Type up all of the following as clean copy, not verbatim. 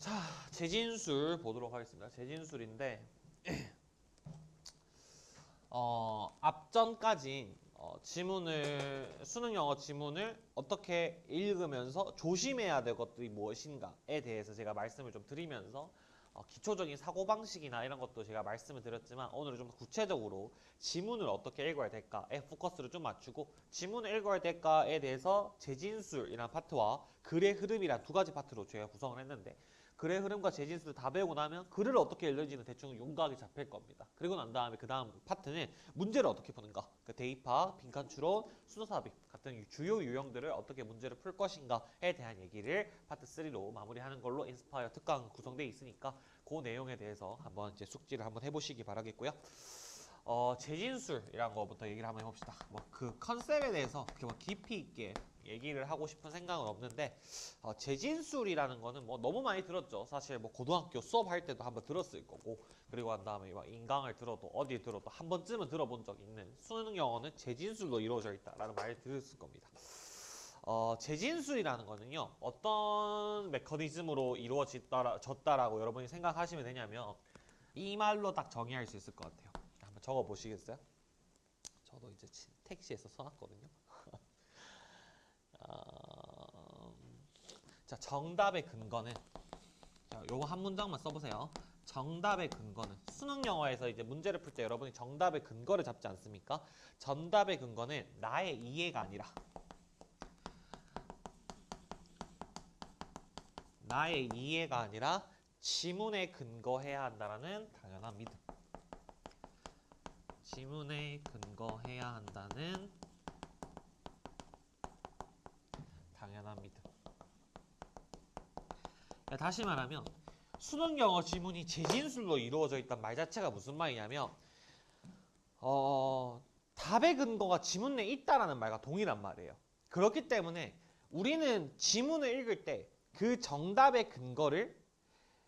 자, 재진술 보도록 하겠습니다. 재진술인데 앞전까지 수능 영어 지문을 어떻게 읽으면서 조심해야 될 것들이 무엇인가에 대해서 제가 말씀을 좀 드리면서 기초적인 사고방식이나 이런 것도 제가 말씀을 드렸지만 오늘은 좀 더 구체적으로 지문을 어떻게 읽어야 될까에 포커스를 좀 맞추고 지문을 읽어야 될까에 대해서 재진술이라는 파트와 글의 흐름이란 두 가지 파트로 제가 구성을 했는데 글의 흐름과 재진술을 다 배우고 나면 글을 어떻게 읽는지는 대충 윤곽이 잡힐 겁니다. 그리고 난 다음에 그 다음 파트는 문제를 어떻게 푸는가, 그 대입학, 빈칸 추론, 수도삽입 같은 주요 유형들을 어떻게 문제를 풀 것인가에 대한 얘기를 파트 3로 마무리하는 걸로 인스파이어 특강 구성되어 있으니까 그 내용에 대해서 한번 이제 숙지를 한번 해보시기 바라겠고요. 재진술이란 거부터 얘기를 한번 해봅시다. 그 컨셉에 대해서 그렇게 깊이 있게 얘기를 하고 싶은 생각은 없는데 재진술이라는 거는 너무 많이 들었죠. 사실 고등학교 수업할 때도 한번 들었을 거고 그리고 한 다음에 인강을 들어도 어디에 들어도 한 번쯤은 들어본 적이 있는 수능 영어는 재진술로 이루어져 있다라는 말을 들었을 겁니다. 재진술이라는 거는요 어떤 메커니즘으로 이루어졌다라고 여러분이 생각하시면 되냐면 이 말로 딱 정의할 수 있을 것 같아요. 한번 적어 보시겠어요? 저도 이제 택시에서 써놨거든요. 자, 정답의 근거는, 자, 요거 한 문장만 써보세요. 정답의 근거는, 수능 영어에서 이제 문제를 풀 때 여러분이 정답의 근거를 잡지 않습니까? 정답의 근거는 나의 이해가 아니라 지문에 근거해야 한다는 당연한 믿음. 지문에 근거해야 한다는 당연한 믿음. 다시 말하면 수능 영어 지문이 재진술로 이루어져 있단 말 자체가 무슨 말이냐면 답의 근거가 지문 내에 있다라는 말과 동일한 말이에요. 그렇기 때문에 우리는 지문을 읽을 때 그 정답의 근거를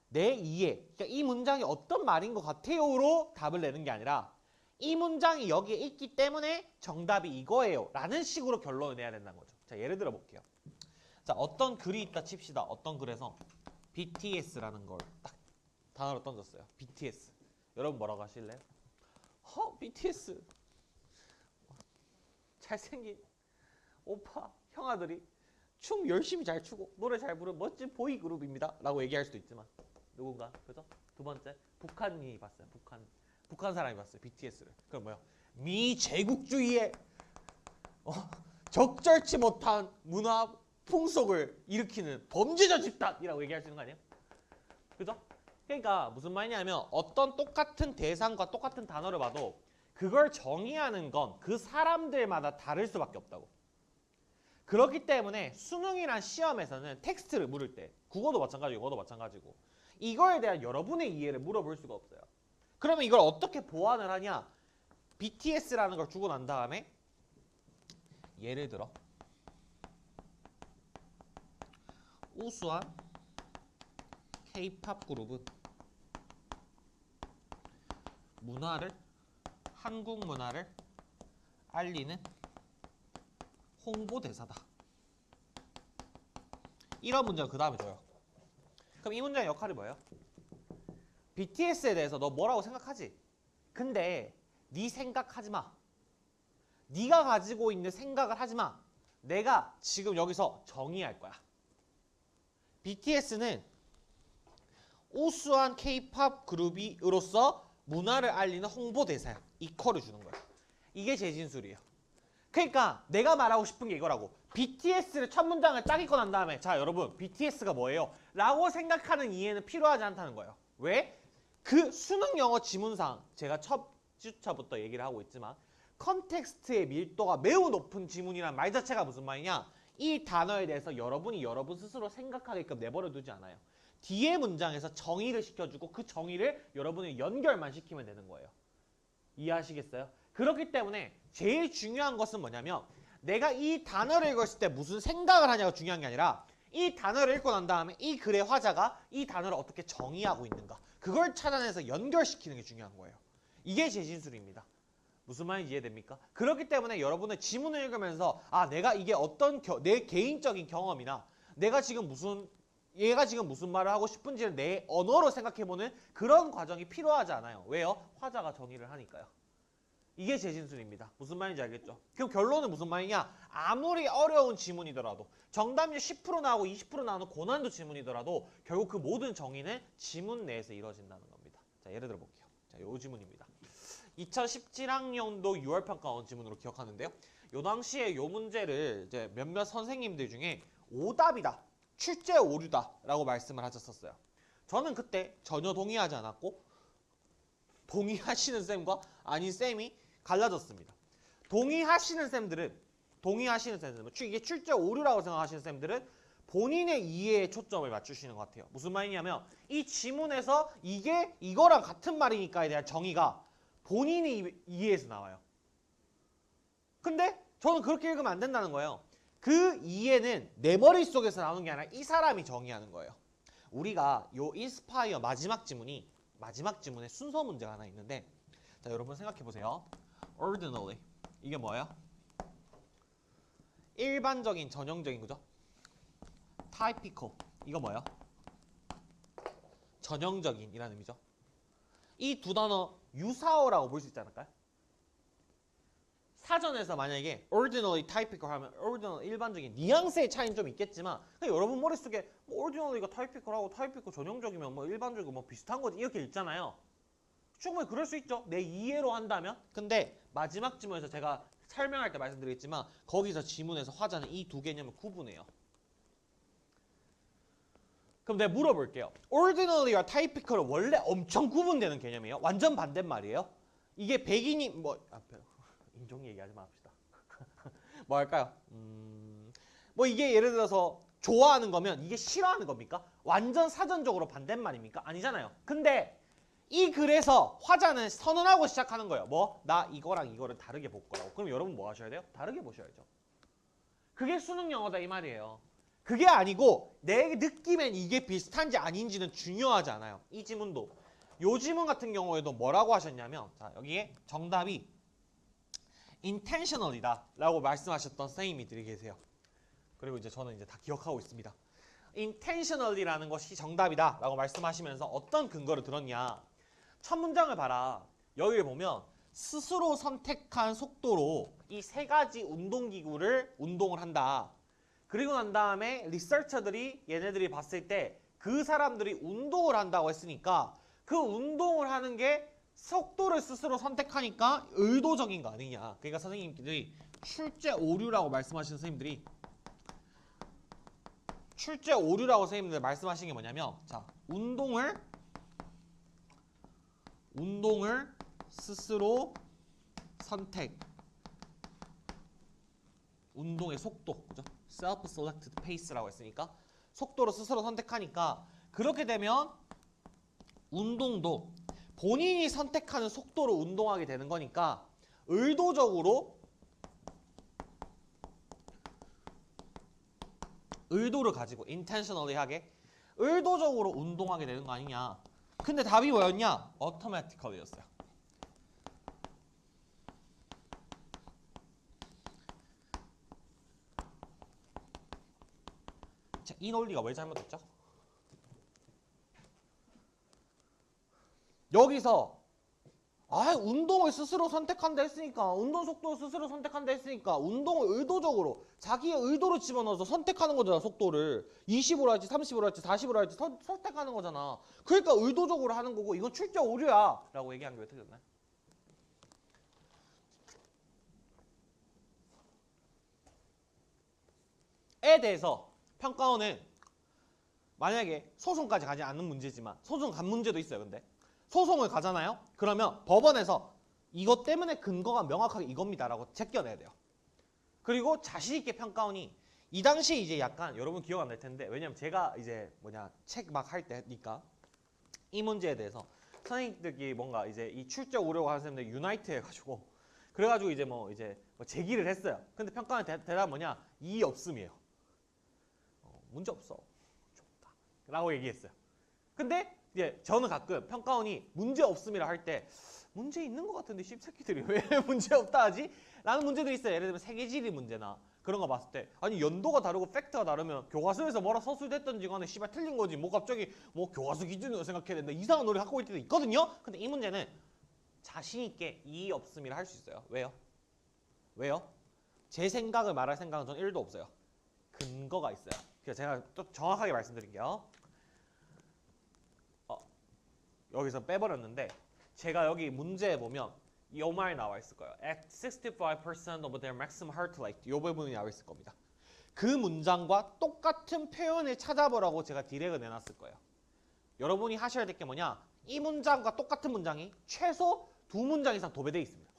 내 이해, 그러니까 이 문장이 어떤 말인 것 같아요로 답을 내는 게 아니라 이 문장이 여기에 있기 때문에 정답이 이거예요 라는 식으로 결론을 내야 된다는 거죠. 자, 예를 들어 볼게요. 자, 어떤 글이 있다 칩시다. 어떤 글에서 BTS라는 걸 딱 단어로 던졌어요. BTS. 여러분 뭐라고 하실래요? BTS. 잘생긴 오빠, 형아들이 춤 열심히 잘 추고 노래 잘 부르는 멋진 보이그룹입니다. 라고 얘기할 수도 있지만 누군가, 그죠? 두 번째, 북한이 봤어요. 북한 사람이 봤어요. BTS를. 그럼 뭐야? 미제국주의의 적절치 못한 문화 풍속을 일으키는 범죄자 집단이라고 얘기할 수 있는 거 아니에요? 그죠? 그러니까 무슨 말이냐면 어떤 똑같은 대상과 똑같은 단어를 봐도 그걸 정의하는 건 그 사람들마다 다를 수밖에 없다고. 그렇기 때문에 수능이란 시험에서는 텍스트를 물을 때 국어도 마찬가지고 영어도 마찬가지고 이거에 대한 여러분의 이해를 물어볼 수가 없어요. 그러면 이걸 어떻게 보완을 하냐? BTS라는 걸 주고 난 다음에 예를 들어 우수한 K-팝 그룹은 한국 문화를 알리는 홍보대사다. 이런 문제가 그 다음에 줘요. 그럼 이 문장의 역할이 뭐예요? BTS에 대해서 너 뭐라고 생각하지? 근데 네 생각하지 마. 네가 가지고 있는 생각을 하지 마. 내가 지금 여기서 정의할 거야. BTS는 우수한 K-팝 그룹으로서 문화를 알리는 홍보대사야. 이 컬을 주는 거야. 이게 재진술이에요. 그러니까 내가 말하고 싶은 게 이거라고. BTS를 첫 문장을 짝 읽고 난 다음에 자 여러분 BTS가 뭐예요? 라고 생각하는 이해는 필요하지 않다는 거예요. 왜? 그 수능 영어 지문상 제가 첫 주차부터 얘기를 하고 있지만 컨텍스트의 밀도가 매우 높은 지문이란 말 자체가 무슨 말이냐? 이 단어에 대해서 여러분이 여러분 스스로 생각하게끔 내버려 두지 않아요. 뒤에 문장에서 정의를 시켜주고 그 정의를 여러분이 연결만 시키면 되는 거예요. 이해하시겠어요? 그렇기 때문에 제일 중요한 것은 뭐냐면 내가 이 단어를 읽었을 때 무슨 생각을 하냐가 중요한 게 아니라 이 단어를 읽고 난 다음에 이 글의 화자가 이 단어를 어떻게 정의하고 있는가 그걸 찾아내서 연결시키는 게 중요한 거예요. 이게 재진술입니다. 무슨 말인지 이해됩니까? 그렇기 때문에 여러분은 지문을 읽으면서 내가 이게 어떤 내 개인적인 경험이나 내가 지금 무슨 얘가 지금 무슨 말을 하고 싶은지를 내 언어로 생각해보는 그런 과정이 필요하지 않아요. 왜요? 화자가 정의를 하니까요. 이게 재진술입니다. 무슨 말인지 알겠죠? 그럼 결론은 무슨 말이냐? 아무리 어려운 지문이더라도 정답률 10% 나오고 20% 나오는 고난도 지문이더라도 결국 그 모든 정의는 지문 내에서 이루어진다는 겁니다. 자, 예를 들어 볼게요. 자, 요 지문입니다. 2017학년도 6월 평가 온 지문으로 기억하는데요. 요 당시에 요 문제를 이제 몇몇 선생님들 중에 오답이다, 출제 오류다 라고 말씀을 하셨었어요. 저는 그때 전혀 동의하지 않았고 동의하시는 쌤과 아닌 쌤이 갈라졌습니다. 동의하시는 쌤들은 이게 출제 오류라고 생각하시는 쌤들은 본인의 이해에 초점을 맞추시는 것 같아요. 무슨 말이냐면 이 지문에서 이게 이거랑 같은 말이니까에 대한 정의가 본인의 이해에서 나와요. 근데 저는 그렇게 읽으면 안 된다는 거예요. 그 이해는 내 머릿속에서 나오는 게 아니라 이 사람이 정의하는 거예요. 우리가 요 인스파이어 마지막 지문에 순서 문제가 하나 있는데, 자, 여러분 생각해 보세요. ordinary 이게 뭐예요? 일반적인, 전형적인, 그죠? typical 이거 뭐예요? 전형적인이라는 의미죠. 이 두 단어 유사어라고 볼 수 있지 않을까요? 사전에서 만약에 ordinary, typical 하면 ordinary 일반적인 뉘앙스의 차이는 좀 있겠지만 여러분 머릿속에 뭐 ordinary가 typical하고 typical 전형적이면 뭐 일반적이고 뭐 비슷한 거지 이렇게 읽잖아요. 충분히 그럴 수 있죠. 내 이해로 한다면. 근데 마지막 지문에서 제가 설명할 때 말씀드리겠지만 거기서 지문에서 화자는 이 두 개념을 구분해요. 그럼 내가 물어볼게요. ordinary와 typical은 원래 엄청 구분되는 개념이에요. 완전 반대말이에요. 이게 백인이 인종 얘기하지 맙시다. 뭐 할까요? 뭐 이게 예를 들어서 좋아하는 거면 이게 싫어하는 겁니까? 완전 사전적으로 반대말입니까? 아니잖아요. 근데 이 글에서 화자는 선언하고 시작하는 거예요. 뭐? 나 이거랑 이거를 다르게 볼 거라고. 그럼 여러분 뭐 하셔야 돼요? 다르게 보셔야죠. 그게 수능 영어다 이 말이에요. 그게 아니고 내 느낌엔 이게 비슷한지 아닌지는 중요하지 않아요. 이 지문도. 요 지문 같은 경우에도 뭐라고 하셨냐면 자, 여기에 정답이 intentional이다 라고 말씀하셨던 선생님들이 계세요. 그리고 이제 저는 이제 다 기억하고 있습니다. intentional이라는 것이 정답이다 라고 말씀하시면서 어떤 근거를 들었냐. 첫 문장을 봐라. 여기를 보면 스스로 선택한 속도로 이 세 가지 운동기구를 운동을 한다. 그리고 난 다음에 리서처들이 얘네들이 봤을 때 그 사람들이 운동을 한다고 했으니까 그 운동을 하는 게 속도를 스스로 선택하니까 의도적인 거 아니냐. 그러니까 선생님들이 출제 오류라고 말씀하시는 선생님들이 출제 오류라고 선생님들 말씀하신 게 뭐냐면 자, 운동을 스스로 선택 운동의 속도 그죠? self-selected pace라고 했으니까 속도를 스스로 선택하니까 그렇게 되면 운동도 본인이 선택하는 속도로 운동하게 되는 거니까 의도적으로 의도를 가지고 intentionally 하게 의도적으로 운동하게 되는 거 아니냐. 근데 답이 뭐였냐? automatically였어요. 자, 이 논리가 왜 잘못됐죠? 여기서 운동을 스스로 선택한다 했으니까 운동 속도를 스스로 선택한다 했으니까 운동을 의도적으로 자기의 의도로 집어넣어서 선택하는 거잖아. 속도를 20으로 할지 30으로 할지 40으로 할지 선택하는 거잖아. 그러니까 의도적으로 하는 거고 이건 출제 오류야 라고 얘기한 게 왜 틀렸나요? 에 대해서 평가원은 만약에 소송까지 가지 않는 문제지만 소송 간 문제도 있어요. 근데 소송을 가잖아요. 그러면 법원에서 이것 때문에 근거가 명확하게 이겁니다라고 제껴내야 돼요. 그리고 자신 있게 평가원이 이 당시에 이제 약간 여러분 기억 안 날 텐데 왜냐면 제가 이제 책 막 할 때니까 이 문제에 대해서 선생님들끼리 뭔가 이제 이 출제 오려고 하는 사람들 유나이트 해가지고 그래가지고 이제 제기를 했어요. 근데 평가원 대답 뭐냐? 이의 없음이에요. 문제 없어. 좋다. 라고 얘기했어요. 근데 이제 저는 가끔 평가원이 문제 없음이라 할 때 문제 있는 것 같은데 씹새끼들이 왜 문제 없다 하지? 라는 문제들이 있어요. 예를 들면 세계지리 문제나 그런 거 봤을 때 아니 연도가 다르고 팩트가 다르면 교과서에서 뭐라 서술됐던지 간에 씨발 틀린 거지 뭐 갑자기 뭐 교과서 기준으로 생각해야 된다 이상한 논리 갖고 올 때도 있거든요. 근데 이 문제는 자신 있게 이의 없음이라 할 수 있어요. 왜요? 왜요? 제 생각을 말할 생각은 전 1도 없어요. 근거가 있어요. 그래서 제가 또 정확하게 말씀드릴게요. 여기서 빼버렸는데 제가 여기 문제에 보면 이 말 나와 있을 거예요. At 65% of their maximum heart rate. 이 부분이 나와 있을 겁니다. 그 문장과 똑같은 표현을 찾아보라고 제가 디렉을 내놨을 거예요. 여러분이 하셔야 될 게 뭐냐? 이 문장과 똑같은 문장이 최소 2문장 이상 도배되어 있습니다.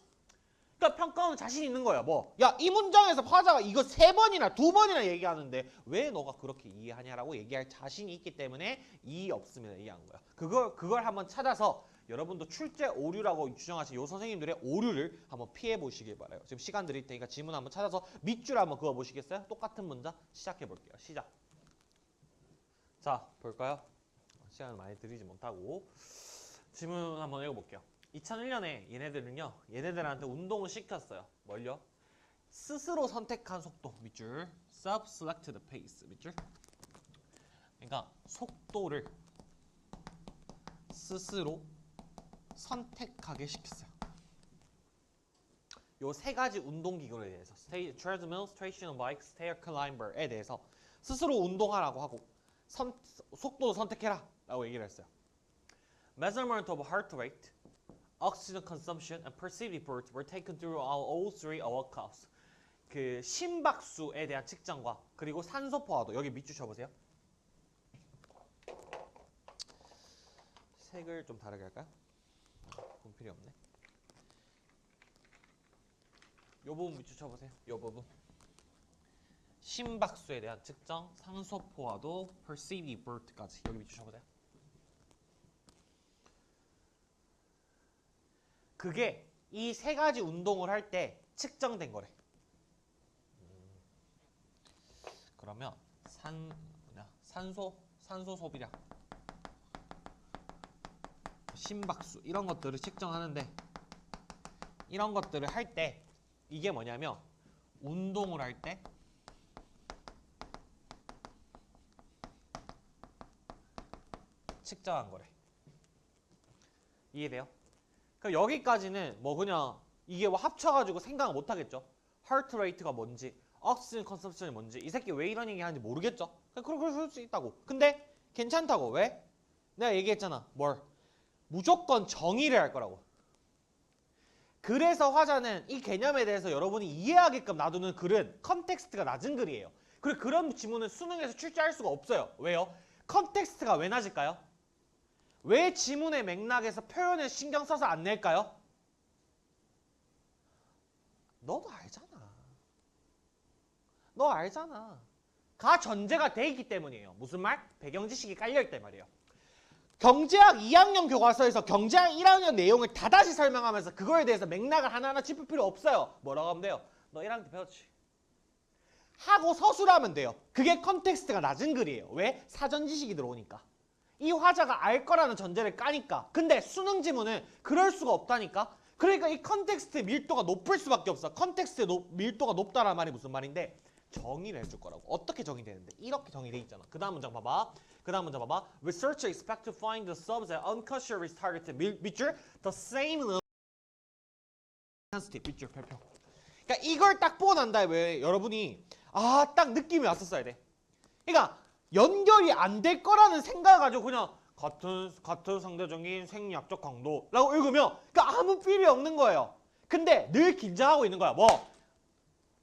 그러니까 평가원은 자신 있는 거예요. 뭐, 야, 이 문장에서 화자가 이거 3번이나 2번이나 얘기하는데 왜 너가 그렇게 이해하냐라고 얘기할 자신이 있기 때문에 이의 없음이라 얘기한 거야. 그걸 한번 찾아서 여러분도 출제 오류라고 주장하신 요 선생님들의 오류를 한번 피해 보시길 바라요. 지금 시간 드릴 테니까 질문 한번 찾아서 밑줄 한번 그어 보시겠어요? 똑같은 문장 시작해 볼게요. 시작. 자, 볼까요? 시간을 많이 드리지 못하고 질문 한번 읽어볼게요. 2001년에 얘네들한테 운동을 시켰어요. 뭘요? 스스로 선택한 속도 밑줄, self-selected pace 밑줄. 그러니까 속도를 스스로 선택하게 시켰어요. 요 3가지 운동기구에 대해서 treadmill, stationary bike, stair climber에 대해서 스스로 운동하라고 하고 속도도 선택해라 라고 얘기를 했어요. Measurement of heart rate, oxygen consumption, and perceived effort were taken through all three workouts. 그 심박수에 대한 측정과 그리고 산소 포화도 여기 밑줄 쳐보세요. 색을 좀 다르게 할까요? 본 필요 없네. 요 부분 밑줄 쳐보세요. 요 부분. 심박수에 대한 측정, 산소 포화도, perceived effort까지 여기 밑줄 쳐보세요. 그게 이 3가지 운동을 할 때 측정된 거래. 그러면 산소 소비량, 심박수 이런 것들을 측정하는데 이런 것들을 할 때 이게 뭐냐면 운동을 할 때 측정한 거래. 이해돼요? 그럼 여기까지는 뭐 그냥 이게 뭐 합쳐가지고 생각을 못 하겠죠. 하트 레이트가 뭔지, 옥시전 컨섬션이 뭔지, 이 새끼 왜 이런 얘기 하는지 모르겠죠. 그럴 수 있다고. 근데 괜찮다고. 왜? 내가 얘기했잖아. 뭘? 무조건 정의를 할 거라고. 그래서 화자는 이 개념에 대해서 여러분이 이해하게끔 놔두는 글은 컨텍스트가 낮은 글이에요. 그리고 그런 지문은 수능에서 출제할 수가 없어요. 왜요? 컨텍스트가 왜 낮을까요? 왜 지문의 맥락에서 표현을 신경 써서 안 낼까요? 너도 알잖아. 너 알잖아. 가 전제가 돼 있기 때문이에요. 무슨 말? 배경 지식이 깔려있단 말이에요. 경제학 2학년 교과서에서 경제학 1학년 내용을 다다시 설명하면서 그거에 대해서 맥락을 하나하나 짚을 필요 없어요. 뭐라고 하면 돼요? 너 1학년 때 배웠지? 하고 서술하면 돼요. 그게 컨텍스트가 낮은 글이에요. 왜? 사전 지식이 들어오니까. 이 화자가 알 거라는 전제를 까니까. 근데 수능 지문은 그럴 수가 없다니까. 그러니까 이 컨텍스트의 밀도가 높을 수밖에 없어. 컨텍스트의 밀도가 높다라는 말이 무슨 말인데 정의를 해줄 거라고. 어떻게 정의되는데? 이렇게 정의돼 있잖아. 그 다음 문장 봐봐. Researchers expect to find the subset unconsciously targeted 밑줄 the same intensity 밑줄 별표. 그러니까 이걸 딱 보고 난 다음에 여러분이 딱 느낌이 왔었어야 돼. 그러니까 연결이 안 될 거라는 생각을 가지고 그냥 같은 상대적인 생리학적 강도라고 읽으면 그러니까 아무 필요 없는 거예요. 근데 늘 긴장하고 있는 거야. 뭐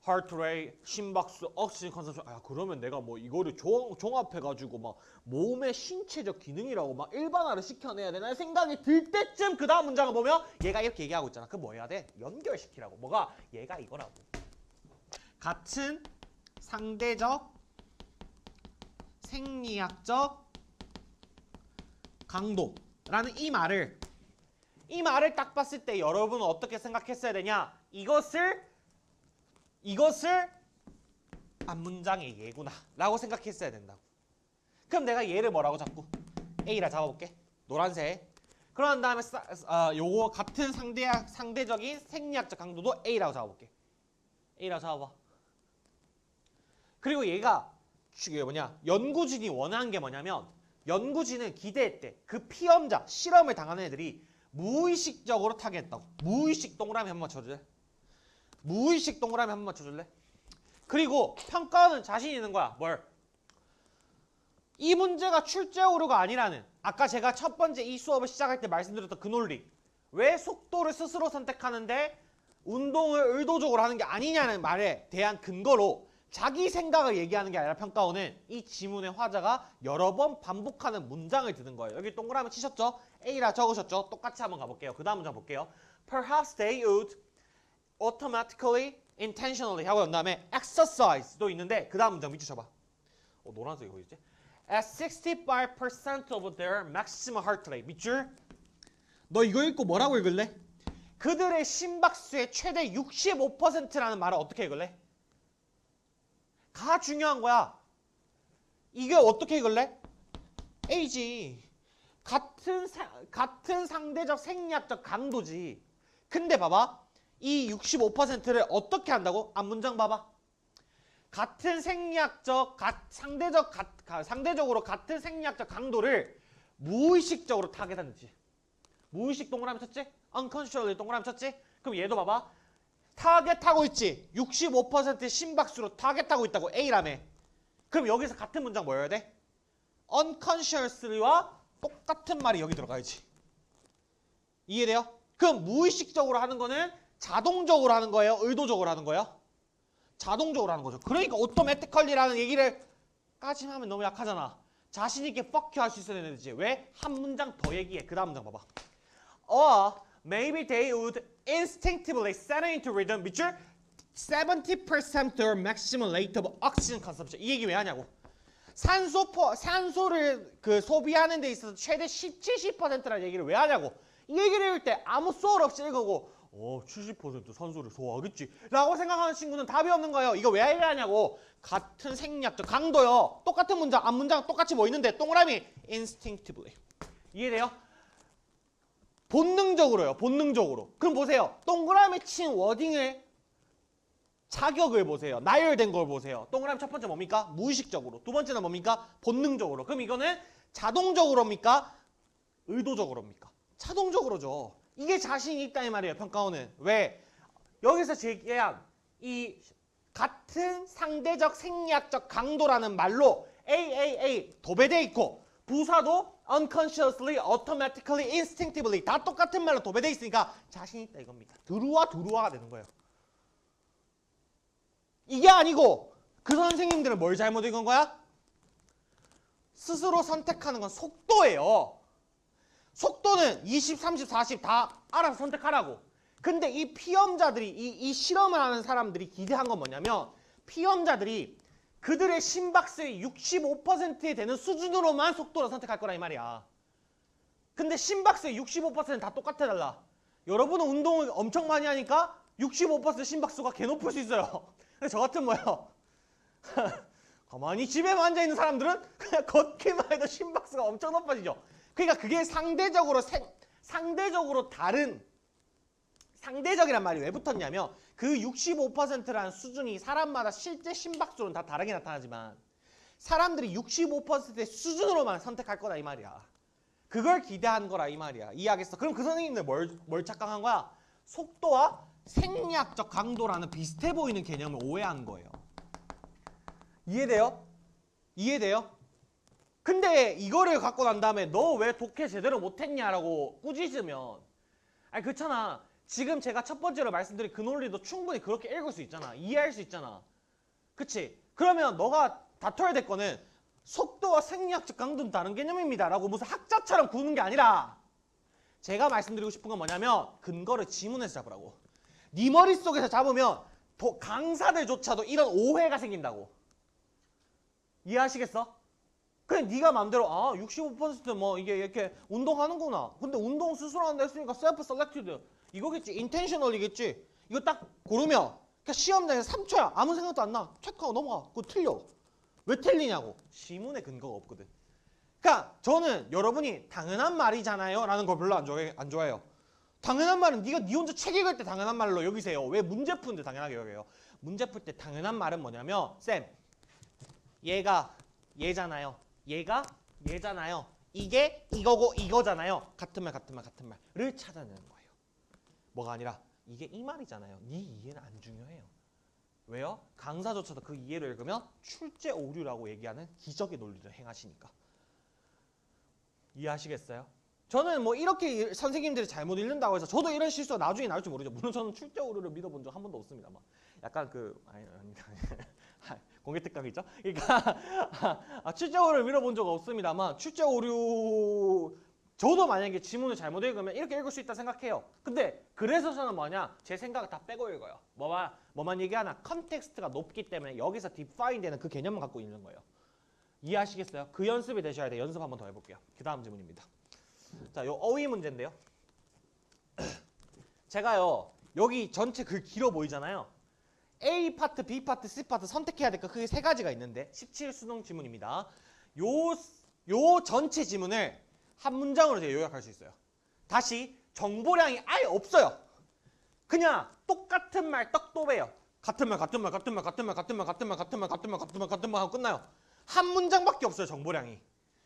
heart rate, 심박수, 옥시전 컨섬션. 그러면 내가 뭐 이거를 종합해가지고 막 몸의 신체적 기능이라고 막 일반화를 시켜내야 되나 생각이 들 때쯤 그 다음 문장을 보면 얘가 이렇게 얘기하고 있잖아. 그럼 뭐 해야 돼? 연결시키라고. 뭐가? 얘가 이거라고. 같은 상대적 생리학적 강도라는 이 말을 딱 봤을 때 여러분은 어떻게 생각했어야 되냐? 이것을 앞문장의 예구나 라고 생각했어야 된다고. 그럼 내가 얘를 뭐라고 잡고 A라 잡아볼게. 노란색. 그런 다음에 요거 같은 상대적인 생리학적 강도도 A라고 잡아볼게. A라고 잡아봐. 그리고 얘가 이게 뭐냐 연구진이 원하는 게 뭐냐면 연구진은 기대했대. 그 피험자 실험을 당하는 애들이 무의식적으로 타겟했다고. 무의식 동그라미 한번 쳐줄래? 무의식 동그라미 한번 맞춰줄래? 그리고 평가원은 자신 있는 거야. 뭘? 이 문제가 출제 오류가 아니라는 아까 제가 첫 번째 이 수업을 시작할 때 말씀드렸던 그 논리. 왜 속도를 스스로 선택하는데 운동을 의도적으로 하는 게 아니냐는 말에 대한 근거로 자기 생각을 얘기하는 게 아니라 평가원은 이 지문의 화자가 여러 번 반복하는 문장을 드는 거예요. 여기 동그라미 치셨죠? A라 적으셨죠? 똑같이 한번 가볼게요. 그 다음 문장 볼게요. Perhaps they would automatically, intentionally 하고 난 다음에 exercise도 있는데 그 다음 문장 밑줄 쳐봐. 노란색이 보이지? At 65% of their maximum heart rate. 밑줄. 너 이거 읽고 뭐라고 읽을래? 그들의 심박수의 최대 65%라는 말을 어떻게 읽을래? 가 중요한 거야. 이게 어떻게 읽을래? A지. 같은 상대적 생리학적 강도지. 근데 봐봐. 이 65%를 어떻게 한다고? 앞 문장 봐봐. 같은 생리학적, 상대적으로 같은 생리학적 강도를 무의식적으로 타겟한다지. 무의식 동그라미 쳤지? unconsciously 동그라미 쳤지? 그럼 얘도 봐봐. 타겟하고 있지. 65% 심박수로 타겟하고 있다고 A라며. 그럼 여기서 같은 문장 뭐여야 돼? unconsciously와 똑같은 말이 여기 들어가야지. 이해돼요? 그럼 무의식적으로 하는 거는 자동적으로 하는 거예요? 의도적으로 하는 거예요? 자동적으로 하는 거죠. 그러니까 automatically라는 얘기를 까지 하면 너무 약하잖아. 자신 있게 fuck you 할 수 있어야 되는지. 왜? 한 문장 더 얘기해. 그 다음 문장 봐봐. Or maybe they would instinctively set into rhythm 밑줄 70% their maximum rate of oxygen consumption. 이 얘기 왜 하냐고. 산소를 소비하는 데 있어서 최대 70%라는 얘기를 왜 하냐고. 이 얘기를 읽을 때 아무 소울 없이 읽고 70% 산소를 소화하겠지 라고 생각하는 친구는 답이 없는 거예요. 이거 왜 얘기하냐고. 같은 생리학적 강도요. 똑같은 문장, 앞 문장 똑같이 뭐 있는데 동그라미 instinctively. 이해돼요? 본능적으로요. 본능적으로. 그럼 보세요. 동그라미 친 워딩의 자격을 보세요. 나열된 걸 보세요. 동그라미 첫 번째 뭡니까? 무의식적으로. 두 번째는 뭡니까? 본능적으로. 그럼 이거는 자동적으로입니까? 의도적으로입니까? 자동적으로죠. 이게 자신이 있다 이 말이에요. 평가원은. 왜? 여기서 제기한 이 같은 상대적 생리학적 강도라는 말로 AAA 도배돼 있고 부사도 unconsciously, automatically, instinctively 다 똑같은 말로 도배돼 있으니까 자신 있다 이겁니다. 두루와가 되는 거예요. 이게 아니고 그 선생님들은 뭘 잘못 읽은 거야? 스스로 선택하는 건 속도예요. 속도는 20, 30, 40 다 알아서 선택하라고. 근데 이 피험자들이 이 실험을 하는 사람들이 기대한 건 뭐냐면 피험자들이 그들의 심박수의 65%에 되는 수준으로만 속도를 선택할 거라 이 말이야. 근데 심박수의 65%는 다 똑같아 달라. 여러분은 운동을 엄청 많이 하니까 65% 심박수가 개 높을 수 있어요. 근데 저 같은 뭐요? 가만히 집에만 앉아있는 사람들은 그냥 걷기만 해도 심박수가 엄청 높아지죠. 그러니까 그게 상대적으로 다른 상대적이란 말이 왜 붙었냐면 그 65%라는 수준이 사람마다 실제 심박수는 다 다르게 나타나지만 사람들이 65%의 수준으로만 선택할 거다 이 말이야. 그걸 기대한 거라 이 말이야. 이해하겠어? 그럼 그 선생님들 뭘 착각한 거야? 속도와 생리학적 강도라는 비슷해 보이는 개념을 오해한 거예요. 이해돼요? 이해돼요? 근데 이거를 갖고 난 다음에 너 왜 독해 제대로 못했냐라고 꾸짖으면 아니 그렇잖아. 지금 제가 첫 번째로 말씀드린 그 논리도 충분히 그렇게 읽을 수 있잖아. 이해할 수 있잖아. 그치? 그러면 너가 다퉈야 될 거는 속도와 생리학적 강도는 다른 개념입니다 라고 무슨 학자처럼 구는 게 아니라 제가 말씀드리고 싶은 건 뭐냐면 근거를 지문에서 잡으라고. 네 머릿속에서 잡으면 강사들조차도 이런 오해가 생긴다고. 이해하시겠어? 그냥 네가 마음대로 65%뭐 이게 이렇게 운동하는구나. 근데 운동 스스로 한다 했으니까 셀프 셀렉티드 이거겠지. 인텐셔널이겠지. 이거 딱 고르면 그냥 시험장에서 3초야. 아무 생각도 안 나. 체크하고 넘어가. 그거 틀려. 왜 틀리냐고. 지문에 근거가 없거든. 그러니까 저는 여러분이 당연한 말이잖아요 라는 걸 별로 안 좋아해요. 당연한 말은 네가 네 혼자 책 읽을 때 당연한 말로 여기세요. 왜 문제 푸는데 당연하게 여겨요. 문제 풀 때 당연한 말은 뭐냐면 쌤 얘가 얘잖아요. 얘가 얘잖아요. 이게 이거고 이거잖아요. 같은 말 같은 말 같은 말을 찾아내는 거예요. 뭐가 아니라 이게 이 말이잖아요. 네 이해는 안 중요해요. 왜요? 강사조차도 그 이해를 읽으면 출제 오류라고 얘기하는 기적의 논리를 행하시니까. 이해하시겠어요? 저는 뭐 이렇게 선생님들이 잘못 읽는다고 해서 저도 이런 실수가 나중에 나올지 모르죠. 물론 저는 출제 오류를 믿어본 적 한 번도 없습니다만. 약간 아닙니다. 공개 특강이죠? 그러니까 출제 오류를 믿어본 적 없습니다만 출제 오류 저도 만약에 지문을 잘못 읽으면 이렇게 읽을 수 있다 생각해요. 근데 그래서 저는 뭐냐? 제 생각을 다 빼고 읽어요. 뭐만 얘기하나? 컨텍스트가 높기 때문에 여기서 define 되는 그 개념만 갖고 있는 거예요. 이해하시겠어요? 그 연습이 되셔야 돼요. 연습 한번 더 해볼게요. 그 다음 질문입니다. 자, 요 어휘 문제인데요. 제가요 여기 전체 글 길어 보이잖아요. A 파트, B 파트, C 파트 선택해야 될 거 크게 세 가지가 있는데 17 수능 지문입니다. 요 전체 지문을 한 문장으로 제가 요약할 수 있어요. 다시 정보량이 아예 없어요. 그냥 똑같은 말 떡도배요. 같은 말 같은 말 같은 말 같은 말 같은 말 같은 말 같은 말 같은 말 같은 말 같은 말 하고 끝나요. 한 문장밖에 없어요. 정보량이.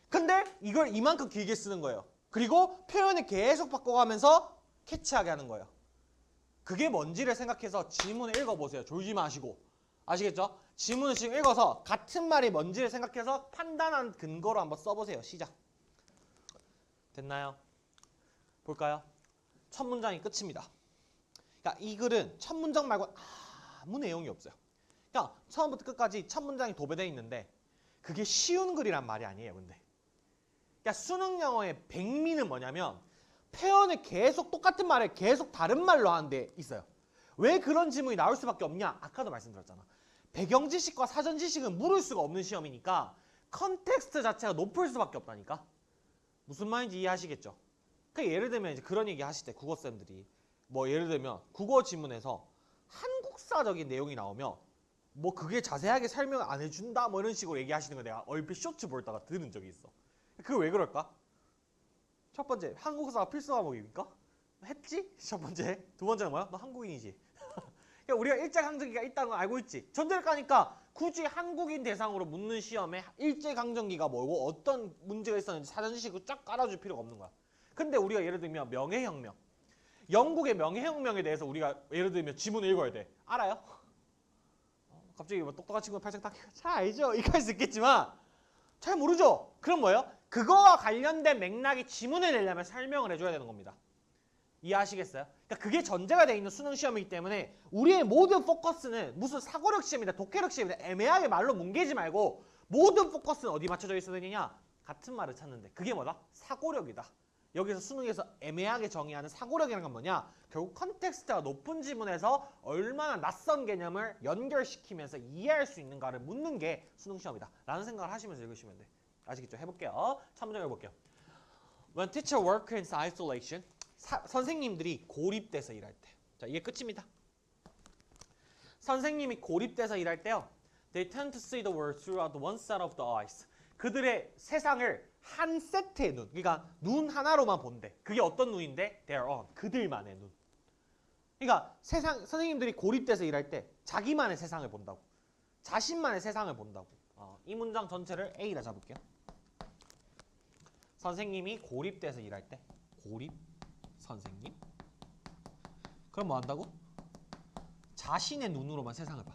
근데 이걸 이만큼 길게 쓰는 거예요. 그리고 표현을 계속 바꿔가면서 캐치하게 하는 거예요. 그게 뭔지를 생각해서 지문을 읽어보세요. 졸지 마시고. 아시겠죠? 지문을 지금 읽어서 같은 말이 뭔지를 생각해서 판단한 근거로 한번 써보세요. 시작. 됐나요? 볼까요? 첫 문장이 끝입니다. 그러니까 이 글은 첫 문장 말고 아무 내용이 없어요. 그러니까 처음부터 끝까지 첫 문장이 도배되어 있는데 그게 쉬운 글이란 말이 아니에요. 근데 그러니까 수능 영어의 백미는 뭐냐면 표현을 계속 똑같은 말을 계속 다른 말로 하는 데 있어요. 왜 그런 지문이 나올 수밖에 없냐? 아까도 말씀드렸잖아. 배경 지식과 사전 지식은 물을 수가 없는 시험이니까 컨텍스트 자체가 높을 수밖에 없다니까. 무슨 말인지 이해하시겠죠? 그러니까 예를 들면 이제 그런 얘기 하실 때 국어쌤들이 뭐 예를 들면 국어 지문에서 한국사적인 내용이 나오면 뭐 그게 자세하게 설명을 안 해준다 뭐 이런 식으로 얘기하시는 거 내가 얼핏 쇼츠 보다가 들은 적이 있어. 그게 왜 그럴까? 첫 번째, 한국사가 필수 과목입니까? 했지? 첫 번째. 두 번째는 뭐야? 너 한국인이지? 그러니까 우리가 일제강점기가 있다는 걸 알고 있지? 전제를 까니까 굳이 한국인 대상으로 묻는 시험에 일제강점기가 뭐고 어떤 문제가 있었는지 사전 지식을 쫙 깔아줄 필요가 없는 거야. 근데 우리가 예를 들면 명예혁명. 영국의 명예혁명에 대해서 우리가 예를 들면 지문을 읽어야 돼. 알아요? 갑자기 뭐 똑똑한 친구가 팔짱 딱 잘 알죠? 이렇게 할 수 있겠지만 잘 모르죠? 그럼 뭐예요? 그거와 관련된 맥락의 지문을 내려면 설명을 해줘야 되는 겁니다. 이해하시겠어요? 그러니까 그게 전제가 되어 있는 수능 시험이기 때문에 우리의 모든 포커스는 무슨 사고력 시험이다, 독해력 시험이다 애매하게 말로 뭉개지 말고 모든 포커스는 어디 맞춰져 있어야 되느냐? 같은 말을 찾는데 그게 뭐다? 사고력이다. 여기서 수능에서 애매하게 정의하는 사고력이라는 건 뭐냐? 결국 컨텍스트가 높은 지문에서 얼마나 낯선 개념을 연결시키면서 이해할 수 있는가를 묻는 게 수능 시험이다 라는 생각을 하시면서 읽으시면 돼. 아시겠죠? 해볼게요. 3문장 해볼게요. When teacher work in isolation, 선생님들이 고립돼서 일할 때. 자, 이게 끝입니다. 선생님이 고립돼서 일할 때요. They tend to see the world throughout one set of the eyes. 그들의 세상을 한 세트의 눈, 그러니까 눈 하나로만 본대. 그게 어떤 눈인데? Their own, 그들만의 눈. 그러니까 선생님들이 고립돼서 일할 때 자기만의 세상을 본다고. 자신만의 세상을 본다고. 이 문장 전체를 A라 잡을게요. 선생님이 고립돼서 일할 때 고립 선생님 그럼 뭐 한다고? 자신의 눈으로만 세상을 봐.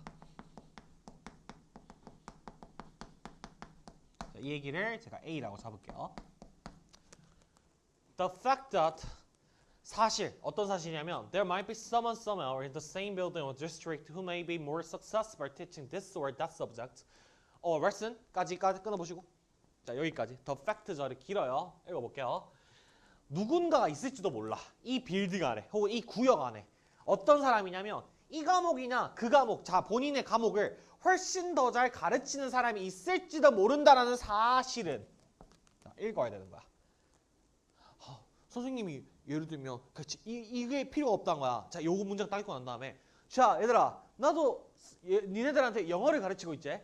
자, 이 얘기를 제가 A라고 잡을게요. The fact that 사실 어떤 사실이냐면 There might be someone somewhere in the same building or district who may be more successful teaching this or that subject or lesson까지 끊어보시고 자 여기까지 The fact 절이 길어요. 읽어볼게요. 누군가가 있을지도 몰라. 이 빌딩 안에 혹은 이 구역 안에 어떤 사람이냐면 이 과목이나 그 과목 자 본인의 과목을 훨씬 더 잘 가르치는 사람이 있을지도 모른다라는 사실은 자, 읽어야 되는 거야. 선생님이 예를 들면 그치, 이게 필요가 없다는 거야. 자 요거 문장 딱 읽고 난 다음에 자 얘들아 나도 니네들한테 영어를 가르치고 있지.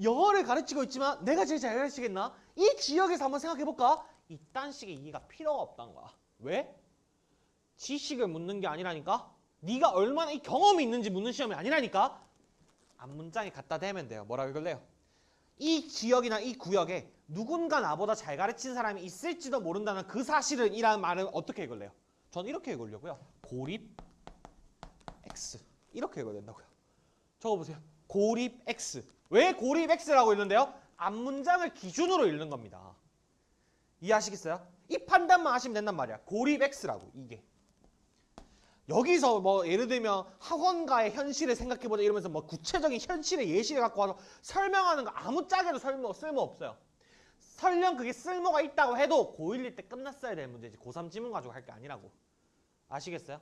영어를 가르치고 있지만 내가 제일 잘 가르치겠나? 이 지역에서 한번 생각해볼까? 이딴 식의 이해가 필요가 없다는 거야. 왜? 지식을 묻는 게 아니라니까? 네가 얼마나 이 경험이 있는지 묻는 시험이 아니라니까? 앞문장에 갖다 대면 돼요. 뭐라고 읽을래요? 이 지역이나 이 구역에 누군가 나보다 잘 가르친 사람이 있을지도 모른다는 그 사실은 이라는 말은 어떻게 읽을래요? 저는 이렇게 읽으려고요. 고립 X. 이렇게 읽어야 된다고요. 적어보세요. 고립 X. 왜 고립 X라고 읽는데요? 앞문장을 기준으로 읽는 겁니다. 이해하시겠어요? 이 판단만 하시면 된단 말이야. 고립 X라고 이게. 여기서 뭐 예를 들면 학원가의 현실을 생각해보자 이러면서 뭐 구체적인 현실의 예시를 갖고 와서 설명하는 거 아무짝에도 쓸모 없어요. 설령 그게 쓸모가 있다고 해도 고1일 때 끝났어야 될 문제지 고3 지문 가지고 할 게 아니라고. 아시겠어요?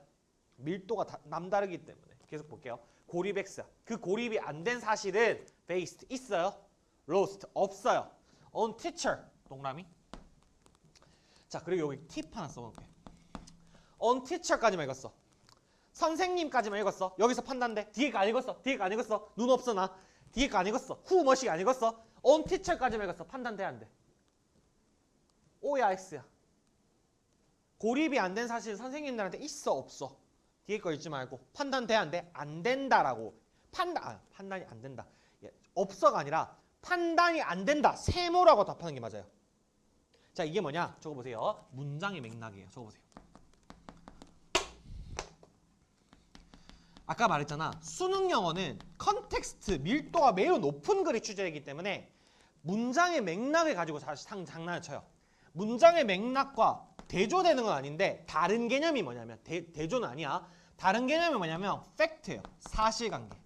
밀도가 남다르기 때문에. 계속 볼게요. 고립 X. 그 고립이 안 된 사실은 based 있어요. lost 없어요. on teacher 동그라미. 자 그리고 여기 팁 하나 써볼게. on teacher까지만 읽었어. 선생님까지만 읽었어. 여기서 판단돼. 뒤에 거 안 읽었어. 뒤에 거 안 읽었어. 눈 없어 나. 뒤에 거 안 읽었어. who much 안 읽었어. on teacher까지만 읽었어. 판단돼 안 돼? O야 X야. 고립이 안 된 사실 선생님들한테 있어 없어? 뒤에 거 읽지 말고 판단돼 안 돼? 안 된다라고. 판단이 안 된다. 없어가 아니라 판단이 안 된다. 세모라고 답하는 게 맞아요. 자 이게 뭐냐? 적어보세요. 문장의 맥락이에요. 적어보세요. 아까 말했잖아. 수능 영어는 컨텍스트, 밀도가 매우 높은 글이 출제되기 때문에 문장의 맥락을 가지고 장난을 쳐요. 문장의 맥락과 대조되는 건 아닌데 다른 개념이 뭐냐면 대조는 아니야. 다른 개념이 뭐냐면 팩트예요. 사실관계.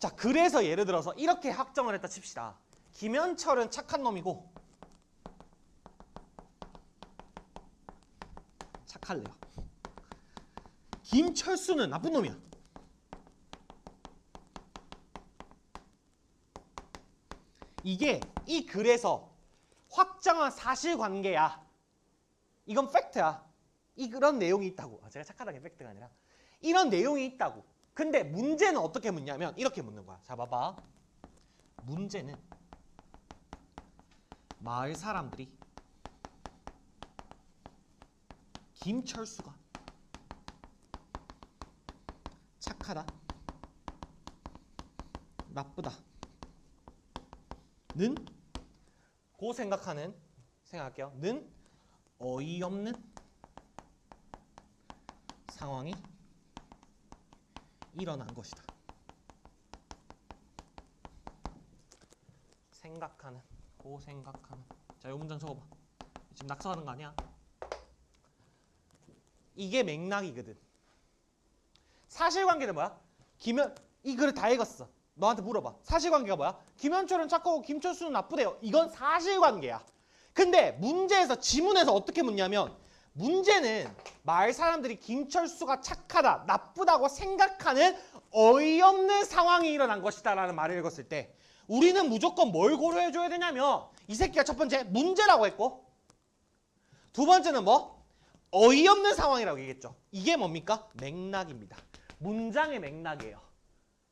자 그래서 예를 들어서 이렇게 확정을 했다 칩시다. 김현철은 착한 놈이고 착할래요. 김철수는 나쁜 놈이야. 이게 이 글에서 확정한 사실관계야. 이건 팩트야. 이런 내용이 있다고. 제가 착하다는 게 팩트가 아니라 이런 내용이 있다고. 근데 문제는 어떻게 묻냐면 이렇게 묻는 거야. 자 봐봐. 문제는 마을 사람들이 김철수가 착하다, 나쁘다 는 고 생각할게요. 는 어이없는 상황이 일어난 것이다. 생각하는. 자, 이 문장 적어봐. 지금 낙서하는 거 아니야? 이게 맥락이거든. 사실관계는 뭐야? 이 글을 다 읽었어. 너한테 물어봐. 사실관계가 뭐야? 김현철은 착하고 김철수는 나쁘대요. 이건 사실관계야. 근데 문제에서 지문에서 어떻게 묻냐면 문제는 마을 사람들이 김철수가 착하다, 나쁘다고 생각하는 어이없는 상황이 일어난 것이다 라는 말을 읽었을 때 우리는 무조건 뭘 고려해줘야 되냐면 이 새끼가 첫 번째 문제라고 했고 두 번째는 뭐? 어이없는 상황이라고 얘기했죠. 이게 뭡니까? 맥락입니다. 문장의 맥락이에요.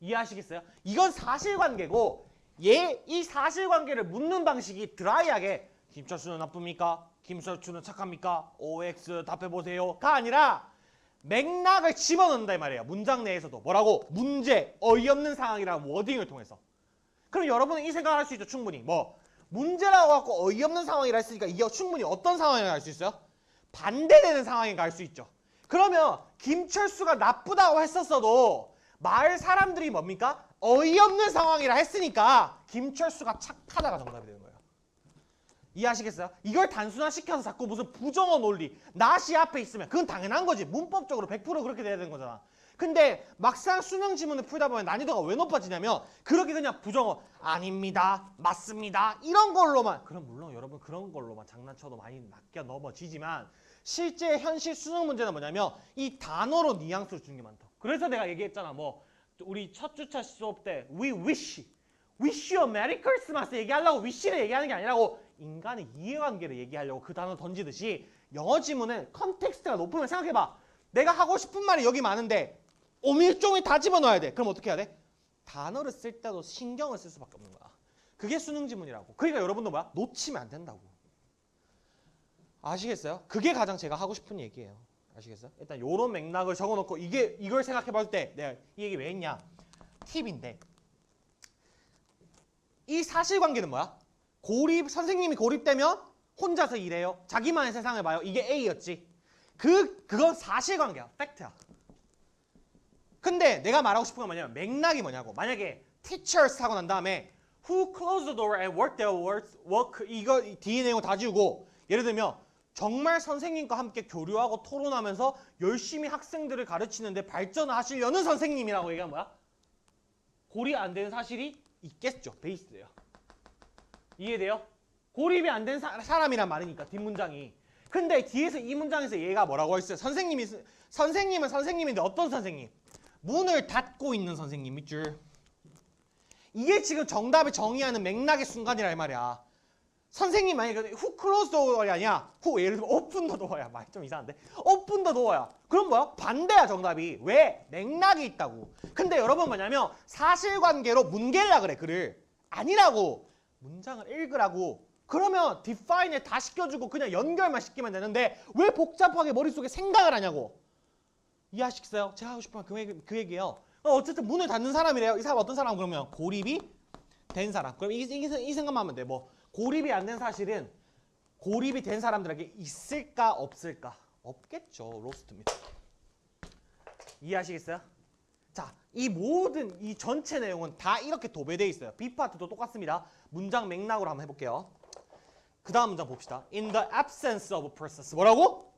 이해하시겠어요? 이건 사실관계고 이 사실관계를 묻는 방식이 드라이하게 김철수는 나쁩니까? 김철수는 착합니까? OX 답해보세요가 아니라 맥락을 집어넣는다 이 말이에요. 문장 내에서도 뭐라고? 문제, 어이없는 상황이라는 워딩을 통해서. 그럼 여러분은 이 생각을 할 수 있죠. 충분히. 뭐 문제라고 하고 어이없는 상황이라 했으니까 이게 충분히 어떤 상황인가 알 수 있어요? 반대되는 상황인가 알 수 있죠. 그러면 김철수가 나쁘다고 했었어도 마을 사람들이 뭡니까? 어이없는 상황이라 했으니까 김철수가 착하다가 정답이 되는 거예요. 이해하시겠어요? 이걸 단순화시켜서 자꾸 무슨 부정어 논리, not이 앞에 있으면 그건 당연한 거지. 문법적으로 100% 그렇게 돼야 되는 거잖아. 근데 막상 수능 지문을 풀다 보면 난이도가 왜 높아지냐면 그렇게 그냥 부정어 아닙니다, 맞습니다 이런 걸로만 그럼 물론 여러분 그런 걸로만 장난쳐도 많이 낚여 넘어지지만 실제 현실 수능 문제는 뭐냐면 이 단어로 뉘앙스를 주는 게 많다. 그래서 내가 얘기했잖아. 뭐 우리 첫 주차 수업 때 we wish you a Merry Christmas 얘기하려고 wish를 얘기하는 게 아니라고 인간의 이해관계를 얘기하려고 그 단어 던지듯이 영어 지문은 컨텍스트가 높으면 생각해봐. 내가 하고 싶은 말이 여기 많은데 오밀조밀 다 집어넣어야 돼. 그럼 어떻게 해야 돼? 단어를 쓸 때도 신경을 쓸 수밖에 없는 거야. 그게 수능 지문이라고. 그러니까 여러분도 뭐야? 놓치면 안 된다고. 아시겠어요? 그게 가장 제가 하고 싶은 얘기예요. 아시겠어요? 일단 요런 맥락을 적어놓고 이걸 생각해볼 때 내가 이 얘기 왜 했냐? 팁인데 이 사실관계는 뭐야? 선생님이 고립되면 혼자서 일해요. 자기만의 세상을 봐요. 이게 A였지. 그건 사실관계야. 팩트야. 근데 내가 말하고 싶은 건 뭐냐면 맥락이 뭐냐고. 만약에 teachers 하고 난 다음에 who closed the door and worked their work 이거 뒤에 내용 다 지우고 예를 들면 정말 선생님과 함께 교류하고 토론하면서 열심히 학생들을 가르치는데 발전하시려는 선생님이라고 얘기한 거야. 고립 안 되는 사실이 있겠죠. 베이스예요. 이해돼요? 고립이 안 된 사람이란 말이니까 뒷문장이. 근데 뒤에서 이 문장에서 얘가 뭐라고 했어요? 선생님은 선생님인데 어떤 선생님? 문을 닫고 있는 선생님 밑줄. 이게 지금 정답을 정의하는 맥락의 순간이라 이 말이야. 선생님 만약에 who closed the door이 아니야. who 예를 들면 open the door야. 말이 좀 이상한데. open the door야. 그럼 뭐야? 반대야 정답이. 왜? 맥락이 있다고. 근데 여러분 뭐냐면 사실관계로 문갤라 그래 글을. 아니라고. 문장을 읽으라고. 그러면 define을 다 시켜주고 그냥 연결만 시키면 되는데 왜 복잡하게 머릿속에 생각을 하냐고. 이해하시겠어요? 제가 하고 싶은 그 얘기예요. 어쨌든 문을 닫는 사람이래요. 이 사람 어떤 사람? 그러면 고립이 된 사람. 그럼 이 생각만 하면 돼. 뭐 고립이 안 된 사실은 고립이 된 사람들에게 있을까 없을까? 없겠죠. 로스트입니다. 이해하시겠어요? 자, 이 모든 이 전체 내용은 다 이렇게 도배되어 있어요. B파트도 똑같습니다. 문장 맥락으로 한번 해볼게요. 그 다음 문장 봅시다. In the absence of a process. 뭐라고?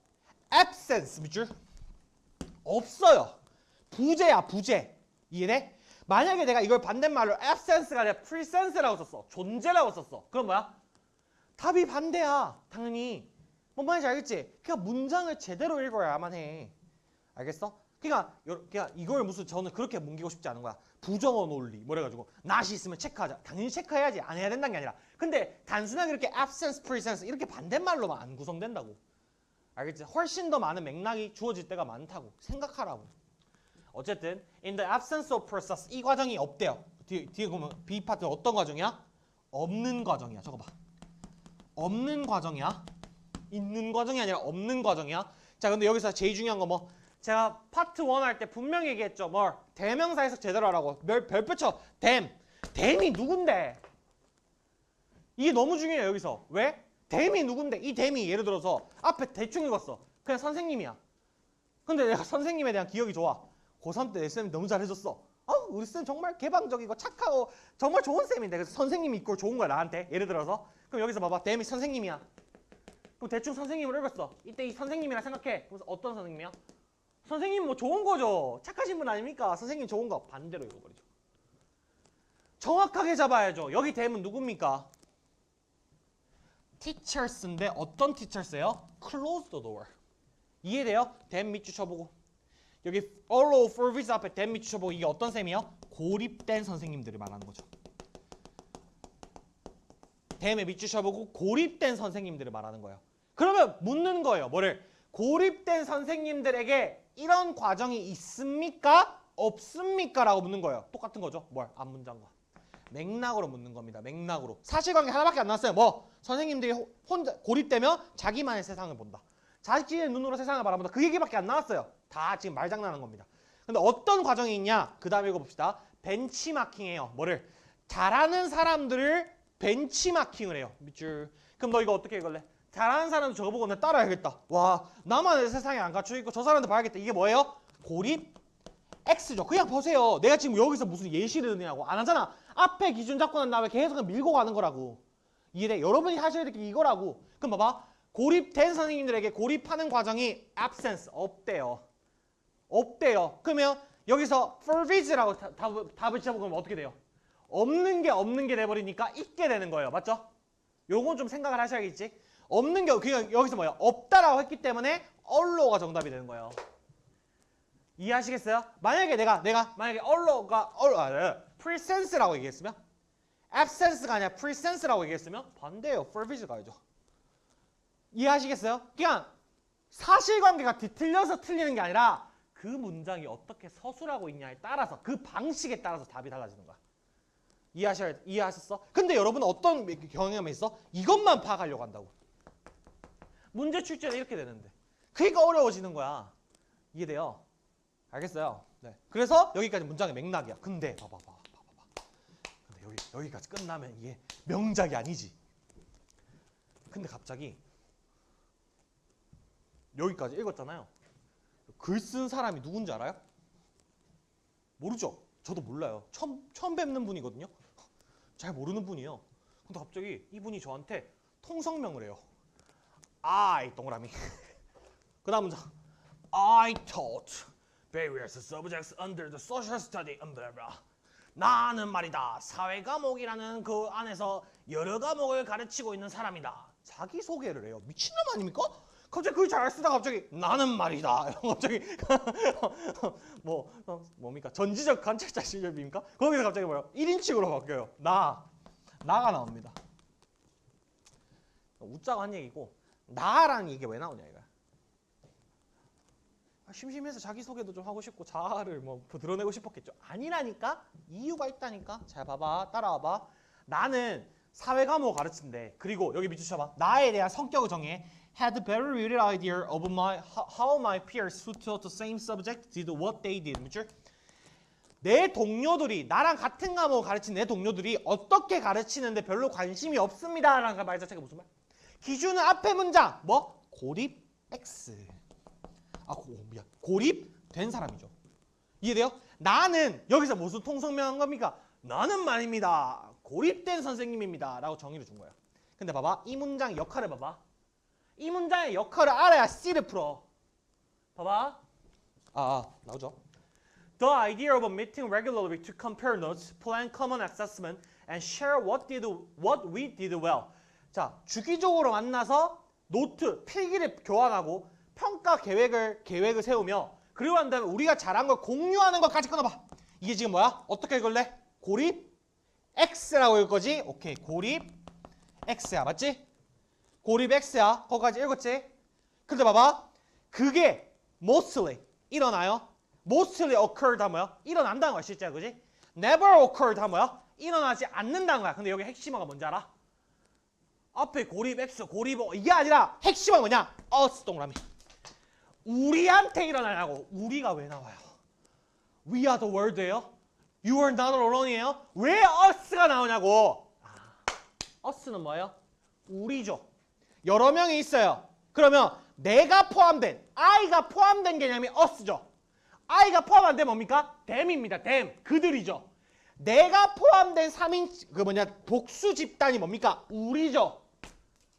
absence 밑줄. 없어요. 부재야 부재. 이해돼? 만약에 내가 이걸 반대말로 absence가 아니라 presence라고 썼어. 존재라고 썼어. 그럼 뭐야? 답이 반대야. 당연히. 뭔 말인지 알겠지? 그러니까 문장을 제대로 읽어야만 해. 알겠어? 그러니까 이걸 무슨 저는 그렇게 뭉개고 싶지 않은 거야. 부정어 논리 뭐래가지고 낫이 있으면 체크하자. 당연히 체크해야지. 안 해야 된다는 게 아니라. 근데 단순하게 이렇게 absence, presense 이렇게 반대말로만 안 구성된다고. 알겠지? 훨씬 더 많은 맥락이 주어질 때가 많다고. 생각하라고. 어쨌든 in the absence of process 이 과정이 없대요. 뒤에 보면 B 파트 어떤 과정이야? 없는 과정이야. 저거 봐. 없는 과정이야. 있는 과정이 아니라 없는 과정이야. 자, 근데 여기서 제일 중요한 거 뭐? 제가 파트 1 할 때 분명히 얘기했죠. 뭘? 대명사 해석 제대로 하라고. 별표 쳐. 댐이 누군데? 이게 너무 중요해요. 여기서. 왜? 댐이 누군데? 이 댐이 예를 들어서 앞에 대충 읽었어. 그냥 선생님이야. 근데 내가 선생님에 대한 기억이 좋아. 고3 때 내 쌤이 너무 잘해줬어. 우리 쌤 정말 개방적이고 착하고 정말 좋은 쌤인데 그래서 선생님이 이꼴 좋은 거야 나한테. 예를 들어서. 그럼 여기서 봐봐. 댐이 선생님이야. 그럼 대충 선생님을 읽었어. 이때 이 선생님이라 생각해. 그래서 어떤 선생님이야? 선생님 뭐 좋은 거죠. 착하신 분 아닙니까? 선생님 좋은 거. 반대로 읽어버리죠. 정확하게 잡아야죠. 여기 댐은 누굽니까? teachers인데 어떤 teachers예요? close the door. 이해돼요? 댐 밑줄 쳐보고. 여기 all for this 앞에 댐 밑줄 쳐보고 이게 어떤 셈이요? 고립된 선생님들을 말하는 거죠. 댐에 밑줄 쳐보고 고립된 선생님들을 말하는 거예요. 그러면 묻는 거예요. 뭐를? 고립된 선생님들에게 이런 과정이 있습니까? 없습니까? 라고 묻는 거예요. 똑같은 거죠. 뭘? 앞문장과. 맥락으로 묻는 겁니다. 맥락으로. 사실관계 하나밖에 안 나왔어요. 뭐? 선생님들이 혼자 고립되면 자기만의 세상을 본다. 자기의 눈으로 세상을 바라본다. 그 얘기밖에 안 나왔어요. 다 지금 말장난하는 겁니다. 근데 어떤 과정이 있냐? 그 다음에 읽어봅시다. 벤치마킹해요. 뭐를? 잘하는 사람들을 벤치마킹을 해요. 밑줄. 그럼 너 이거 어떻게 읽을래? 잘하는 사람도 저거 보고 나 따라야겠다. 와, 나만의 세상에 안 갖춰있고 저 사람도 봐야겠다. 이게 뭐예요? 고립? X죠. 그냥 보세요. 내가 지금 여기서 무슨 예시를 드냐고. 안 하잖아. 앞에 기준 잡고 난 다음에 계속 밀고 가는 거라고. 이해돼? 여러분이 하셔야 될 게 이거라고. 그럼 봐봐. 고립된 선생님들에게 고립하는 과정이 absence, 없대요. 없대요. 그러면 여기서 for vis라고 답을 쳐보면 어떻게 돼요? 없는 게 돼버리니까 있게 되는 거예요. 맞죠? 요건 좀 생각을 하셔야겠지? 없는 게 그냥 여기서 뭐야? 없다라고 했기 때문에 allow가 정답이 되는 거예요. 이해하시겠어요? 만약에 만약에 allow가 presence라고 얘기했으면 absence가 아니라 presence라고 얘기했으면 반대예요. for visit 가야죠. 이해하시겠어요? 그냥 사실관계가 뒤틀려서 틀리는 게 아니라 그 문장이 어떻게 서술하고 있냐에 따라서 그 방식에 따라서 답이 달라지는 거야. 이해하셨어? 근데 여러분은 어떤 경향이 있어? 이것만 파악하려고 한다고. 문제 출제는 이렇게 되는데. 그러니까 어려워지는 거야. 이해돼요? 알겠어요? 네. 그래서 여기까지 문장의 맥락이야. 근데 봐봐. 근데 여기까지 끝나면 이게 명작이 아니지. 근데 갑자기 여기까지 읽었잖아요. 글 쓴 사람이 누군지 알아요? 모르죠? 저도 몰라요. 처음 뵙는 분이거든요. 잘 모르는 분이에요. 근데 갑자기 이분이 저한테 통성명을 해요. I 동그라미. 그 다음 문장. I taught various subjects under the social study umbrella. 나는 말이다. 사회 과목이라는 그 안에서 여러 과목을 가르치고 있는 사람이다. 자기소개를 해요. 미친놈 아닙니까? 갑자기 그걸 잘 쓰다가 갑자기 나는 말이다. 갑자기 뭡니까? 전지적 관찰자 시절입니까? 거기서 갑자기 뭐예요? 1인칭으로 바뀌어요. 나가 나옵니다. 웃자고 한 얘기고 나라는 이게 왜 나오냐 이거야. 심심해서 자기소개도 좀 하고 싶고 자아를 뭐 드러내고 싶었겠죠. 아니라니까? 이유가 있다니까? 잘 봐봐. 따라와봐. 나는 사회 과목 가르친대. 그리고 여기 밑줄 쳐봐. 나에 대한 성격을 정해. Had very vivid idea of how my peers who taught the same subject did what they did. 밑줄. 내 동료들이 나랑 같은 과목을 가르친 내 동료들이 어떻게 가르치는데 별로 관심이 없습니다. 라는 말 자체가 무슨 말? 기준은 앞에 문장. 뭐? 고립 X. 미안. 고립된 사람이죠. 이해돼요? 나는 여기서 무슨 통성명한 겁니까? 나는 말입니다. 고립된 선생님입니다. 라고 정의를 준 거야. 근데 봐봐. 이 문장의 역할을 봐봐. 이 문장의 역할을 알아야 C를 풀어. 봐봐. 나오죠. The idea of meeting regularly to compare notes, plan common assessment, and share what we did well. 자, 주기적으로 만나서 노트, 필기를 교환하고 평가 계획을 세우며 그리고 난 다음에 우리가 잘한 걸 공유하는 것까지 끊어봐. 이게 지금 뭐야? 어떻게 읽을래? 고립 X라고 읽을 거지? 오케이. 고립 X야. 맞지? 고립 X야. 거기까지 읽었지? 근데 봐봐. 그게 mostly 일어나요. mostly occurred 하면 뭐야? 일어난다는 거야. 실제로. 그지? never occurred 하면 뭐야? 일어나지 않는다는 거야. 근데 여기 핵심어가 뭔지 알아? 앞에 고립 X, 고립 O 이게 아니라 핵심어가 뭐냐? us 동그라미. 우리한테 일어나냐고. 우리가 왜 나와요? We are the world예요? You are not alone이에요? 왜 us가 나오냐고. us는 뭐예요? 우리죠. 여러 명이 있어요. 그러면 내가 포함된, I가 포함된 개념이 us죠. I가 포함 안 되면 뭡니까? them입니다. them. 그들이죠. 내가 포함된 3인 복수 집단이 뭡니까? 우리죠.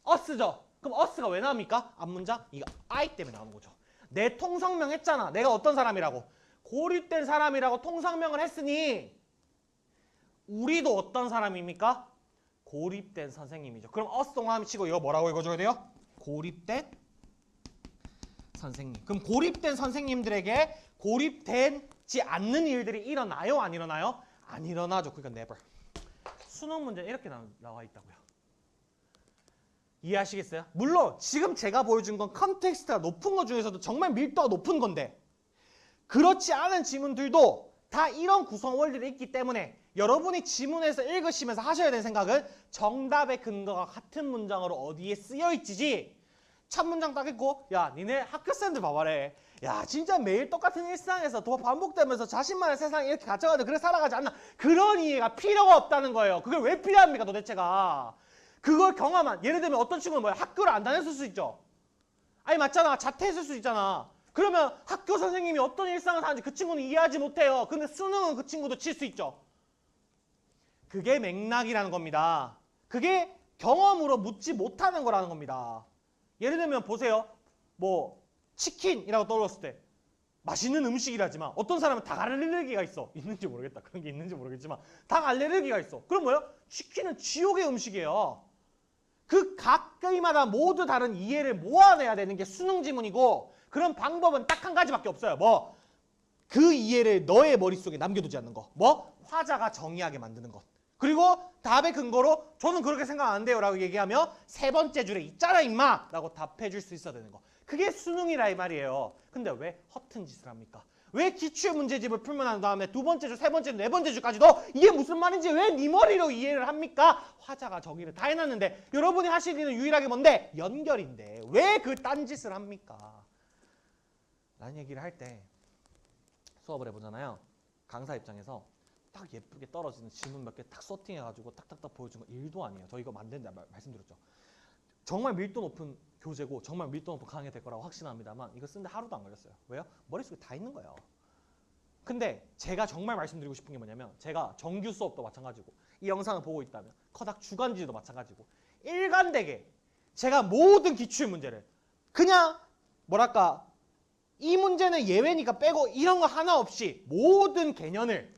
us죠. 그럼 us가 왜 나옵니까? 앞문장? 이거 I 때문에 나오는 거죠. 내 통성명 했잖아. 내가 어떤 사람이라고? 고립된 사람이라고 통성명을 했으니 우리도 어떤 사람입니까? 고립된 선생님이죠. 그럼 us 동그라미 치고 이거 뭐라고 읽어줘야 돼요? 고립된 선생님. 그럼 고립된 선생님들에게 고립되지 않는 일들이 일어나요? 안 일어나요? 안 일어나죠. 그러니까 never. 수능 문제 이렇게 나와 있다고요. 이해하시겠어요? 물론 지금 제가 보여준 건 컨텍스트가 높은 것 중에서도 정말 밀도가 높은 건데 그렇지 않은 지문들도 다 이런 구성 원리를 있기 때문에 여러분이 지문에서 읽으시면서 하셔야 되는 생각은 정답의 근거가 같은 문장으로 어디에 쓰여있지지 첫 문장 딱 읽고 야 니네 학교생들 봐봐래. 야 진짜 매일 똑같은 일상에서 더 반복되면서 자신만의 세상에 이렇게 갇혀가지고 그래 살아가지 않나. 그런 이해가 필요가 없다는 거예요. 그게 왜 필요합니까 도대체가. 그걸 경험한 예를 들면 어떤 친구는 뭐야 학교를 안 다녔을 수 있죠. 아니 맞잖아. 자퇴했을 수 있잖아. 그러면 학교 선생님이 어떤 일상을 사는지 그 친구는 이해하지 못해요. 근데 수능은 그 친구도 칠 수 있죠. 그게 맥락이라는 겁니다. 그게 경험으로 묻지 못하는 거라는 겁니다. 예를 들면 보세요. 뭐 치킨이라고 떠올랐을 때 맛있는 음식이라지만 어떤 사람은 닭 알레르기가 있어. 있는지 모르겠다. 그런 게 있는지 모르겠지만 닭 알레르기가 있어. 그럼 뭐예요? 치킨은 지옥의 음식이에요. 그 각기마다 모두 다른 이해를 모아내야 되는 게 수능 지문이고 그런 방법은 딱 한 가지밖에 없어요. 뭐? 그 이해를 너의 머릿속에 남겨두지 않는 거. 뭐? 화자가 정의하게 만드는 것. 그리고 답의 근거로 저는 그렇게 생각 안 돼요 라고 얘기하며 세 번째 줄에 있잖아 임마 라고 답해 줄 수 있어야 되는 거. 그게 수능이라 이 말이에요. 근데 왜 허튼 짓을 합니까? 왜 기출 문제집을 풀면 난 다음에 두 번째 줄, 세 번째 줄, 네 번째 줄까지도 이게 무슨 말인지 왜 네 머리로 이해를 합니까? 화자가 정의를 다 해놨는데 여러분이 하실 일은 유일하게 뭔데? 연결인데 왜 그 딴짓을 합니까? 라는 얘기를 할 때 수업을 해보잖아요. 강사 입장에서 딱 예쁘게 떨어지는 질문 몇 개 딱 서팅해가지고 딱딱딱 보여주는 거 일도 아니에요. 저 이거 만든다 말씀드렸죠. 정말 밀도 높은 교재고 정말 밀도 높은 강의가 될 거라고 확신합니다만 이거 쓰는데 하루도 안 걸렸어요. 왜요? 머릿속에 다 있는 거예요. 근데 제가 정말 말씀드리고 싶은 게 뭐냐면 제가 정규 수업도 마찬가지고 이 영상을 보고 있다면 커닥 주간지도 마찬가지고 일관되게 제가 모든 기출 문제를 그냥 뭐랄까 이 문제는 예외니까 빼고 이런 거 하나 없이 모든 개념을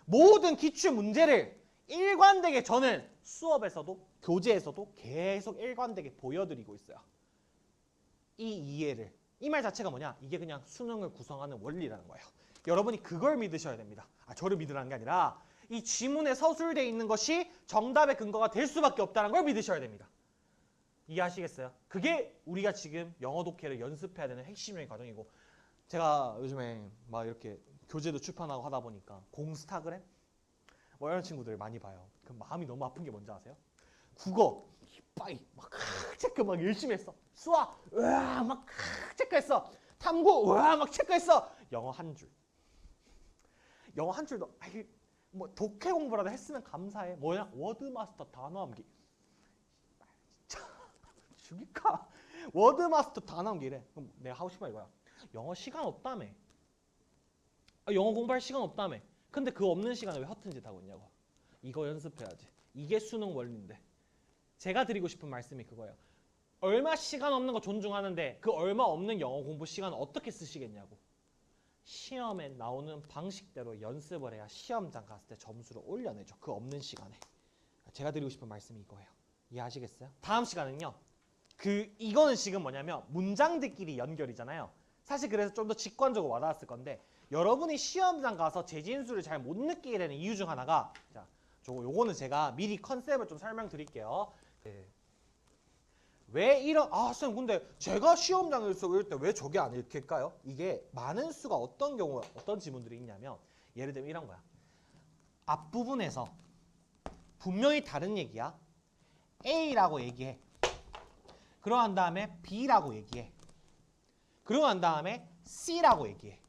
모든 기출 문제를 일관되게 저는 수업에서도 교재에서도 계속 일관되게 보여드리고 있어요. 이 이해를. 이 말 자체가 뭐냐? 이게 그냥 수능을 구성하는 원리라는 거예요. 여러분이 그걸 믿으셔야 됩니다. 저를 믿으라는 게 아니라 이 지문에 서술되어 있는 것이 정답의 근거가 될 수밖에 없다는 걸 믿으셔야 됩니다. 이해하시겠어요? 그게 우리가 지금 영어 독해를 연습해야 되는 핵심적인 과정이고 제가 요즘에 막 이렇게 교재도 출판하고 하다 보니까 공스타그램? 뭐 이런 친구들 많이 봐요. 그 마음이 너무 아픈 게 뭔지 아세요? 국어 빠이 막 체크 막 열심히 했어. 수학 으아 막 체크했어. 탐구 으아 막 체크했어. 영어 한 줄. 영어 한 줄도 뭐 독해 공부라도 했으면 감사해. 뭐냐? 워드마스터 단어암기. 진짜 죽일까? 워드마스터 단어암기 이래. 그럼 내가 하고 싶은 말 이거야. 영어 시간 없다며. 영어 공부할 시간 없다며. 근데 그 없는 시간에 왜 허튼 짓 하고 있냐고. 이거 연습해야지. 이게 수능 원리인데. 제가 드리고 싶은 말씀이 그거예요. 얼마 시간 없는 거 존중하는데 그 얼마 없는 영어 공부 시간 어떻게 쓰시겠냐고. 시험에 나오는 방식대로 연습을 해야 시험장 갔을 때 점수를 올려내죠. 그 없는 시간에. 제가 드리고 싶은 말씀이 이거예요. 이해하시겠어요? 다음 시간은요. 이거는 지금 뭐냐면 문장들끼리 연결이잖아요. 사실 그래서 좀 더 직관적으로 와닿았을 건데 여러분이 시험장 가서 재진수를 잘 못 느끼게 되는 이유 중 하나가 자, 요거는 제가 미리 컨셉을 좀 설명드릴게요. 왜 이런 선생님 근데 제가 시험장에서 읽을 때 왜 저게 안 읽힐까요? 이게 많은 수가 어떤 경우 어떤 지문들이 있냐면 예를 들면 이런 거야. 앞부분에서 분명히 다른 얘기야. A라고 얘기해. 그러고 난 다음에 B라고 얘기해. 그러고 난 다음에 C라고 얘기해.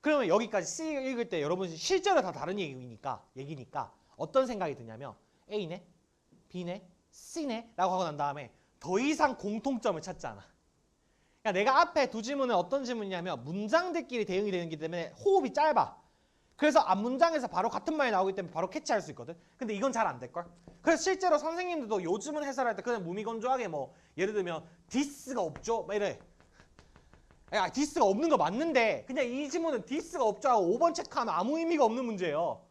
그러면 여기까지 C 읽을 때 여러분이 실제로 다 다른 얘기니까 어떤 생각이 드냐면 A네, B네, C네 라고 하고 난 다음에 더 이상 공통점을 찾지 않아. 그러니까 내가 앞에 두 지문은 어떤 지문이냐면 문장들끼리 대응이 되기 때문에 호흡이 짧아. 그래서 앞 문장에서 바로 같은 말이 나오기 때문에 바로 캐치할 수 있거든. 근데 이건 잘 안 될걸? 그래서 실제로 선생님들도 요즘은 해설할 때 그냥 무미건조하게 뭐 예를 들면 디스가 없죠? 막 이래. 야, 디스가 없는 거 맞는데 그냥 이 지문은 디스가 없죠 하고 5번 체크하면 아무 의미가 없는 문제예요.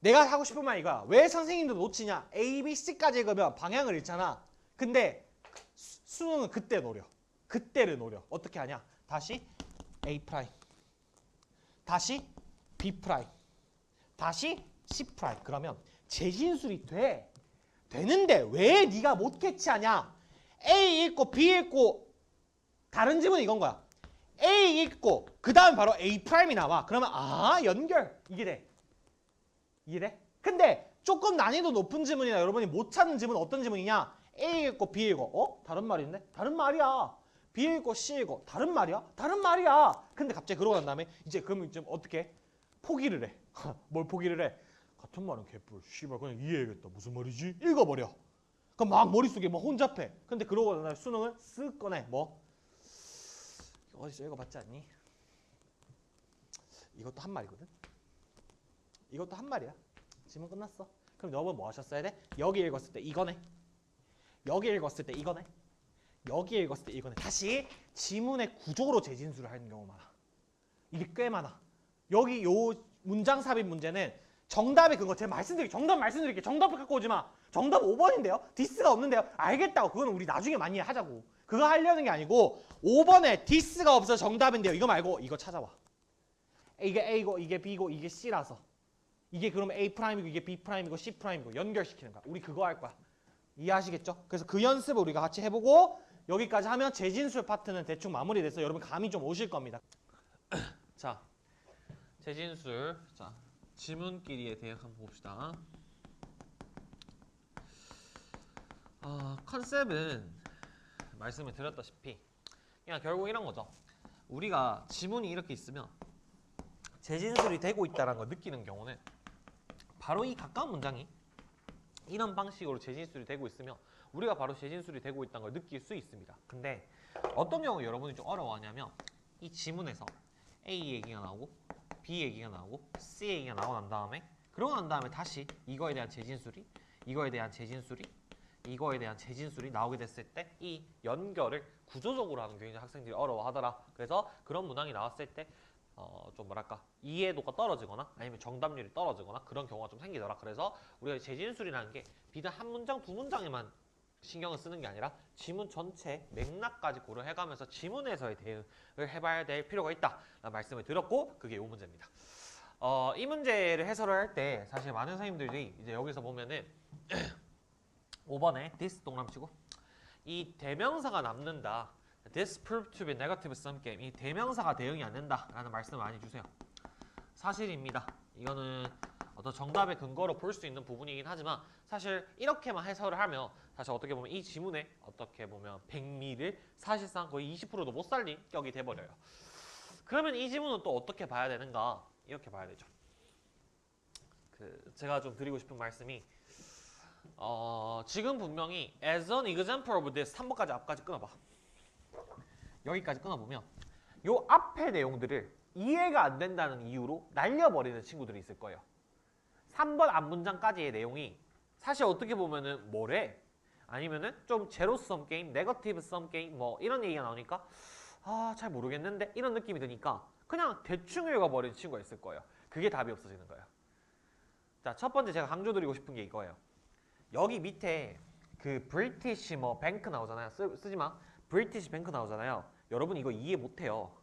내가 하고 싶은 말 이거야. 왜 선생님도 놓치냐? A, B, C까지 읽으면 방향을 잃잖아. 근데 수능은 그때 노려. 그때를 노려. 어떻게 하냐? 다시 A 프라임. 다시 B 프라임. 다시 C 프라임. 그러면 재진술이 돼. 되는데 왜 네가 못 캐치하냐? A 읽고 B 읽고 다른 지문은 이건 거야. A 읽고 그 다음 바로 A 프라임이 나와. 그러면 연결. 이게 돼. 이해돼? 근데 조금 난이도 높은 지문이나 여러분이 못 찾는 지문은 어떤 지문이냐? A 읽고 B 읽고 다른 말인데? 다른 말이야. B 읽고 C 읽고 다른 말이야? 다른 말이야. 근데 갑자기 그러고 난 다음에 이제 그러면 좀 어떻게? 포기를 해. 뭘 포기를 해? 같은 말은 개뿔. 씨발 그냥 이해해야겠다. 무슨 말이지? 읽어버려. 그럼 막 머릿속에 막 혼잡해. 근데 그러고 난 다음에 수능을 쓱 꺼내. 뭐? 어디서 읽어봤지 않니? 이것도 한 말이거든? 이것도 한 말이야. 지문 끝났어. 그럼 여러분 뭐 하셨어야 돼? 여기 읽었을 때 이거네. 여기 읽었을 때 이거네. 여기 읽었을 때 이거네. 다시 지문의 구조로 재진술을 하는 경우가 많아. 이게 꽤 많아. 여기 요 문장 삽입 문제는 정답의 근거 제가 정답 말씀드릴게요. 정답을 갖고 오지 마. 정답 5번인데요. 디스가 없는데요. 알겠다고. 그거는 우리 나중에 많이 하자고. 그거 하려는 게 아니고 5번에 디스가 없어 정답인데요. 이거 말고 이거 찾아와. 이게 A고 이게 B고 이게 C라서 이게 그러면 A 프라임이고 이게 B 프라임이고 C 프라임이고 연결시키는 거야. 우리 그거 할 거야. 이해하시겠죠? 그래서 그 연습을 우리가 같이 해보고 여기까지 하면 재진술 파트는 대충 마무리돼서 여러분 감이 좀 오실 겁니다. 자, 재진술. 자, 지문끼리에 대해 한번 봅시다. 컨셉은 말씀을 드렸다시피 그냥 결국 이런 거죠. 우리가 지문이 이렇게 있으면 재진술이 되고 있다는 걸 느끼는 경우는 바로 이 가까운 문장이 이런 방식으로 재진술이 되고 있으면 우리가 바로 재진술이 되고 있다는 걸 느낄 수 있습니다. 근데 어떤 경우 여러분이 좀 어려워하냐면 이 지문에서 A 얘기가 나오고 B 얘기가 나오고 C 얘기가 나오고 난 다음에 그러고 난 다음에 다시 이거에 대한 재진술이 이거에 대한 재진술이 이거에 대한 재진술이 나오게 됐을 때 이 연결을 구조적으로 하는 게 굉장히 학생들이 어려워하더라. 그래서 그런 문항이 나왔을 때 좀 뭐랄까 이해도가 떨어지거나 아니면 정답률이 떨어지거나 그런 경우가 좀 생기더라. 그래서 우리가 재진술이라는 게 비단 한 문장 두 문장에만 신경을 쓰는 게 아니라 지문 전체 맥락까지 고려해가면서 지문에서의 대응을 해봐야 될 필요가 있다라는 말씀을 드렸고 그게 이 문제입니다. 이 문제를 해설을 할 때 사실 많은 선생님들이 이제 여기서 보면은 5번에 this 동그라미 치고 이 대명사가 남는다. This proved to be negative sum game. 이 대명사가 대응이 안 된다라는 말씀을 많이 주세요. 사실입니다. 이거는 어떤 정답의 근거로 볼 수 있는 부분이긴 하지만 사실 이렇게만 해설을 하면 사실 어떻게 보면 이 지문에 어떻게 보면 백미를 사실상 거의 20%도 못 살린 격이 돼버려요. 그러면 이 지문은 또 어떻게 봐야 되는가? 이렇게 봐야 되죠. 제가 좀 드리고 싶은 말씀이 지금 분명히 as an example of this 3번까지 앞까지 끊어봐. 여기까지 끊어보면 요 앞의 내용들을 이해가 안 된다는 이유로 날려버리는 친구들이 있을 거예요. 3번 앞문장까지의 내용이 사실 어떻게 보면은 뭐래? 아니면은 좀 제로 썸 게임, 네거티브 썸 게임 뭐 이런 얘기가 나오니까 잘 모르겠는데 이런 느낌이 드니까 그냥 대충 읽어버리는 친구가 있을 거예요. 그게 답이 없어지는 거예요. 자, 첫 번째 제가 강조드리고 싶은 게 이거예요. 여기 밑에 그 브리티시 뭐 뱅크 나오잖아요. 쓰지 마. 브리티시 뱅크 나오잖아요. 여러분 이거 이해 못해요.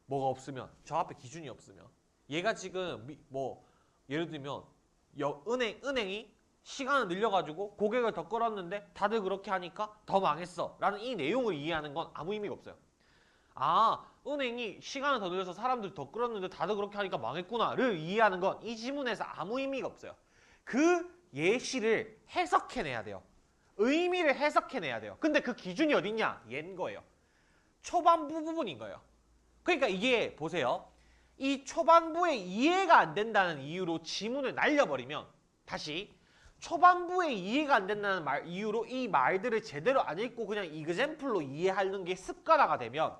뭐가 없으면 저 앞에 기준이 없으면 얘가 지금 뭐 예를 들면 은행이 시간을 늘려가지고 고객을 더 끌었는데 다들 그렇게 하니까 더 망했어 라는 이 내용을 이해하는 건 아무 의미가 없어요. 은행이 시간을 더 늘려서 사람들 더 끌었는데 다들 그렇게 하니까 망했구나를 이해하는 건 이 지문에서 아무 의미가 없어요. 그 예시를 해석해내야 돼요. 의미를 해석해내야 돼요. 근데 그 기준이 어딨냐? 얘인 거예요. 초반부 부분인 거예요. 그러니까 이게 보세요. 이 초반부에 이해가 안 된다는 이유로 지문을 날려버리면 다시 초반부에 이해가 안 된다는 이유로 이 말들을 제대로 안 읽고 그냥 이그젬플로 이해하는 게 습관화가 되면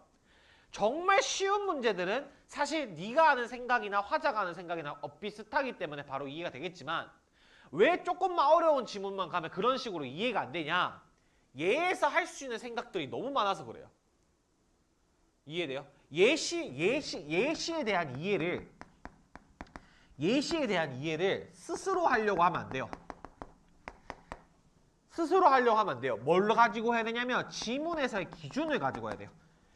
정말 쉬운 문제들은 사실 네가 하는 생각이나 화자가 하는 생각이나 비슷하기 때문에 바로 이해가 되겠지만 왜 조금만 어려운 지문만 가면 그런 식으로 이해가 안 되냐? 얘에서 할 수 있는 생각들이 너무 많아서 그래요. 이해돼요? 예시에 대한 이해를 스스로 하려고 하면 안 돼요. 스스로 하려고 하면 안 돼요. 뭘 가지고 해야 되냐면 지문에서의 기준을 가지고 해야 돼요.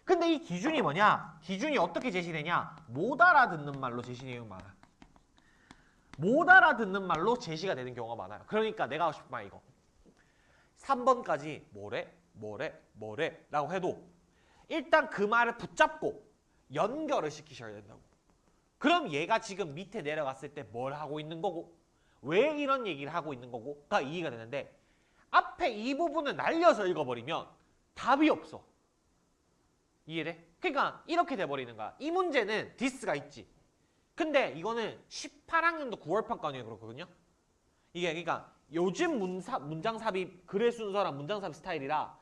근데 이 기준이 뭐냐? 기준이 어떻게 제시되냐? 못 알아듣는 말로 제시되는 많아요. 못 알아듣는 말로 제시가 되는 경우가 많아요. 그러니까 내가 하고 싶은 말 이거. 3번까지 뭐래 라고 해도 일단 그 말을 붙잡고 연결을 시키셔야 된다고. 그럼 얘가 지금 밑에 내려갔을 때 뭘 하고 있는 거고 왜 이런 얘기를 하고 있는 거고가 이해가 되는데 앞에 이 부분을 날려서 읽어버리면 답이 없어. 이해돼? 그러니까 이렇게 돼버리는 거야. 이 문제는 디스가 있지. 근데 이거는 18학년도 9월 평가원이 그렇거든요. 이게 그러니까 요즘 문장 삽입 글의 순서랑 문장 삽입 스타일이라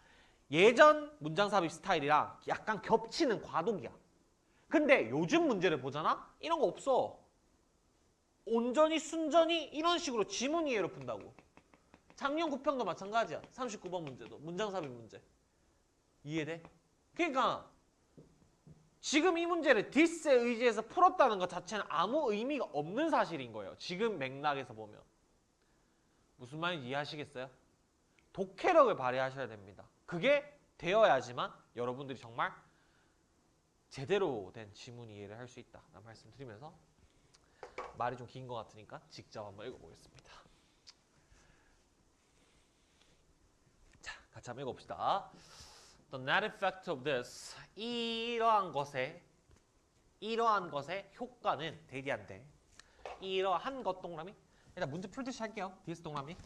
예전 문장 삽입 스타일이랑 약간 겹치는 과도기야. 근데 요즘 문제를 보잖아? 이런 거 없어. 온전히 순전히 이런 식으로 지문 이해로 푼다고. 작년 9평도 마찬가지야. 39번 문제도 문장 삽입 문제. 이해돼? 그러니까 지금 이 문제를 디스에 의지해서 풀었다는 것 자체는 아무 의미가 없는 사실인 거예요. 지금 맥락에서 보면. 무슨 말인지 이해하시겠어요? 독해력을 발휘하셔야 됩니다. 그게 되어야지만 여러분들이 정말 제대로 된 지문 이해를 할 수 있다 라는 말씀 드리면서 말이 좀 긴 것 같으니까 직접 한번 읽어보겠습니다. 자, 같이 한번 읽어봅시다. The net effect of this. 이러한 것의 효과는 대리한데 이러한 것 동그라미 일단 문제 풀듯이 할게요. DS 동그라미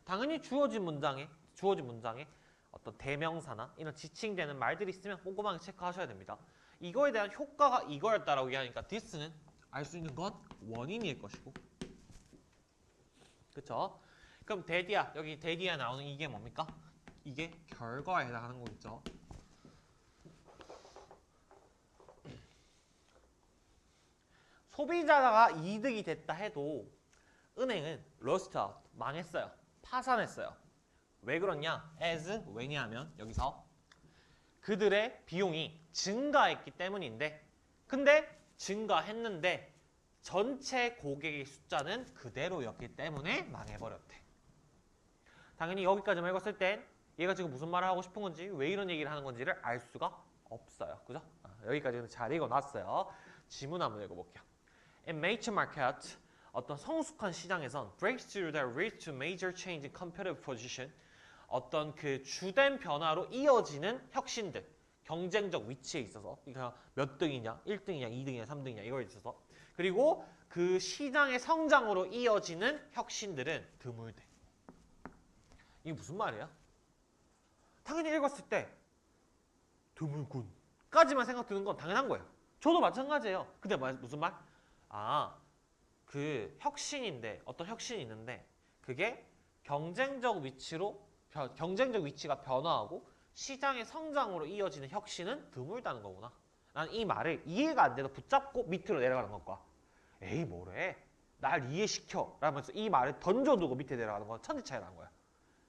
당연히 주어진 문장에 어떤 대명사나 이런 지칭되는 말들이 있으면 꼼꼼하게 체크하셔야 됩니다. 이거에 대한 효과가 이거였다라고 얘기하니까 this는 알 수 있는 건 원인일 것이고. 그쵸? 그럼 대디아, 여기 대디아 나오는 이게 뭡니까? 이게 결과에 해당하는 거겠죠. 소비자가 이득이 됐다 해도 은행은 lost out, 망했어요. 파산했어요. 왜 그렇냐? as, 왜냐하면 여기서 그들의 비용이 증가했기 때문인데, 근데 증가했는데 전체 고객의 숫자는 그대로였기 때문에 망해버렸대. 당연히 여기까지만 읽었을 땐 얘가 지금 무슨 말을 하고 싶은 건지, 왜 이런 얘기를 하는 건지를 알 수가 없어요. 그죠? 여기까지는 잘 읽어놨어요. 지문 한번 읽어볼게요. In major market, 어떤 성숙한 시장에선 breakthrough that leads to major change in competitive position, 어떤 그 주된 변화로 이어지는 혁신들, 경쟁적 위치에 있어서, 그러니까 몇 등이냐, 1등이냐, 2등이냐, 3등이냐 이거에 있어서, 그리고 그 시장의 성장으로 이어지는 혁신들은 드물대. 이게 무슨 말이야? 당연히 읽었을 때 드물군 까지만 생각 드는 건 당연한 거예요. 저도 마찬가지예요. 근데 무슨 말? 아, 그 혁신인데, 어떤 혁신이 있는데 그게 경쟁적 위치가 변화하고 시장의 성장으로 이어지는 혁신은 드물다는 거구나. 난 이 말을 이해가 안 돼도 붙잡고 밑으로 내려가는 것과, 에이 뭐래, 날 이해시켜 라면서 이 말을 던져두고 밑에 내려가는 건 천지 차이라는 거야.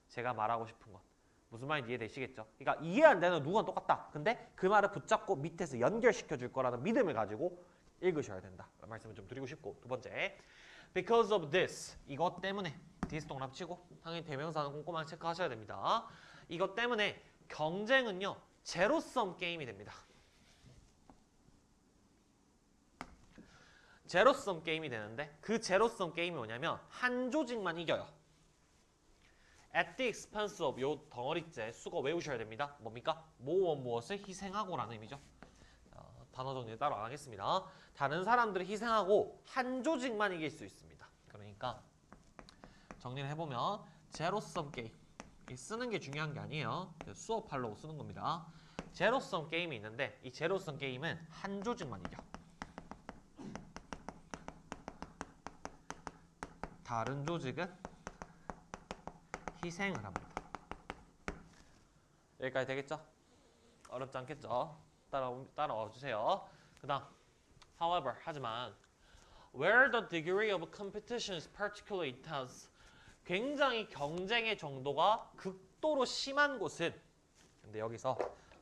제가 말하고 싶은 건 무슨 말인지 이해되시겠죠? 그러니까 이해 안 되는 누구나 똑같다. 근데 그 말을 붙잡고 밑에서 연결시켜 줄 거라는 믿음을 가지고 읽으셔야 된다. 말씀을 좀 드리고 싶고, 두 번째, because of this, 이것 때문에, this 동그라미 치고 당연히 대명사는 꼼꼼하게 체크하셔야 됩니다. 이것 때문에 경쟁은요 제로섬 게임이 됩니다. 제로섬 게임이 되는데, 그 제로섬 게임이 뭐냐면 한 조직만 이겨요. At the expense of, 요 덩어리째 수거 외우셔야 됩니다. 뭡니까? 무엇을 희생하고라는 의미죠. 단어 정리 따로 안 하겠습니다. 다른 사람들을 희생하고 한 조직만 이길 수 있습니다. 그러니까 정리를 해보면 제로섬 게임, 쓰는 게 중요한 게 아니에요. 수업하려고 쓰는 겁니다. 제로섬 게임이 있는데 이 제로섬 게임은 한 조직만 이겨. 다른 조직은 희생을 합니다. 여기까지 되겠죠? 어렵지 않겠죠? 따라와 주세요. 그 다음, however, 하지만 where the degree of competition is particularly intense, 굉장히 경쟁의 정도가 극도로 심한 곳은, 근데 여기서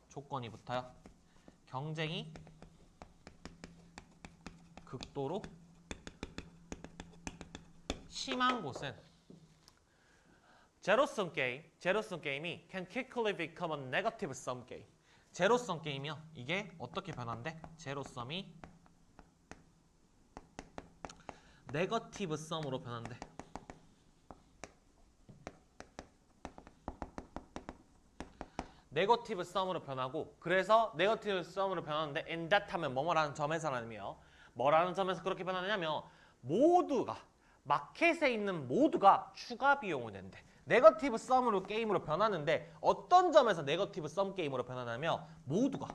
조건이 붙어요. 경쟁이 극도로 심한 곳은 제로섬 게임이 can quickly become a negative sum game. 제로섬 게임이요. 이게 어떻게 변한대? 제로섬이 네거티브 썸으로 변한대. 네거티브 썸으로 변하고, 그래서 네거티브 썸으로 변하는데 in that 하면 뭐뭐라는 점에서라는 의미예요. 뭐라는 점에서 그렇게 변하느냐면 모두가, 마켓에 있는 모두가 추가 비용을 낸대. 네거티브 썸으로 게임으로 변하는데 어떤 점에서 네거티브 썸 게임으로 변하냐면 모두가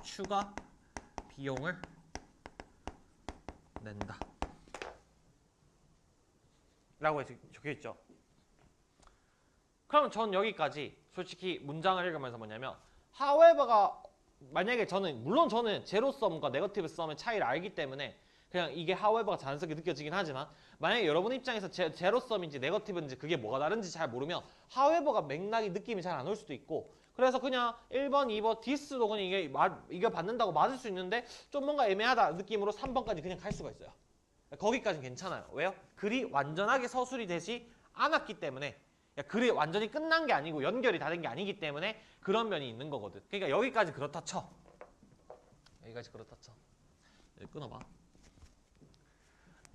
추가 비용을 낸다 라고 적혀있죠. 그럼 전 여기까지 솔직히 문장을 읽으면서 뭐냐면 however가, 만약에 물론 저는 제로썸과 네거티브 썸의 차이를 알기 때문에 그냥 이게 however가 자연스럽게 느껴지긴 하지만, 만약에 여러분 입장에서 제로썸인지 네거티브인지 그게 뭐가 다른지 잘 모르면 however가 맥락이 느낌이 잘 안 올 수도 있고, 그래서 그냥 1번, 2번, this도 그냥 이게 받는다고 맞을 수 있는데 좀 뭔가 애매하다 느낌으로 3번까지 그냥 갈 수가 있어요. 거기까지는 괜찮아요. 왜요? 글이 완전하게 서술이 되지 않았기 때문에, 글이 완전히 끝난 게 아니고 연결이 다 된 게 아니기 때문에 그런 면이 있는 거거든. 그러니까 여기까지 그렇다 쳐. 여기까지 그렇다 쳐. 끊어봐.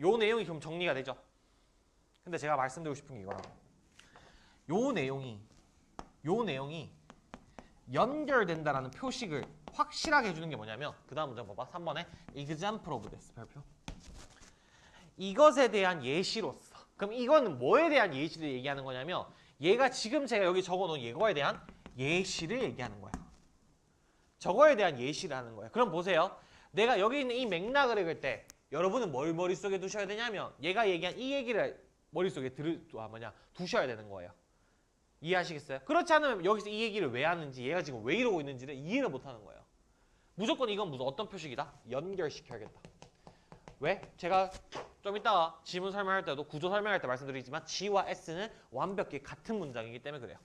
요 내용이 좀 정리가 되죠. 근데 제가 말씀드리고 싶은 게 이거라고. 요 내용이 연결된다라는 표식을 확실하게 해주는 게 뭐냐면, 그 다음 문장 봐봐. 3번에 example of this 별표. 이것에 대한 예시로서. 그럼 이거는 뭐에 대한 예시를 얘기하는 거냐면, 얘가 지금 제가 여기 적어놓은 예거에 대한 예시를 얘기하는 거야. 저거에 대한 예시를 하는 거예요. 그럼 보세요. 내가 여기 있는 이 맥락을 읽을 때 여러분은 뭘 머릿속에 두셔야 되냐면 얘가 얘기한 이 얘기를 머릿속에 두셔야 되는 거예요. 이해하시겠어요? 그렇지 않으면 여기서 이 얘기를 왜 하는지 얘가 지금 왜 이러고 있는지를 이해를 못 하는 거예요. 무조건 이건 무슨 어떤 표식이다? 연결시켜야겠다. 왜? 제가 좀 이따가 지문 설명할 때도 구조 설명할 때 말씀드리지만 G와 S는 완벽히 같은 문장이기 때문에 그래요.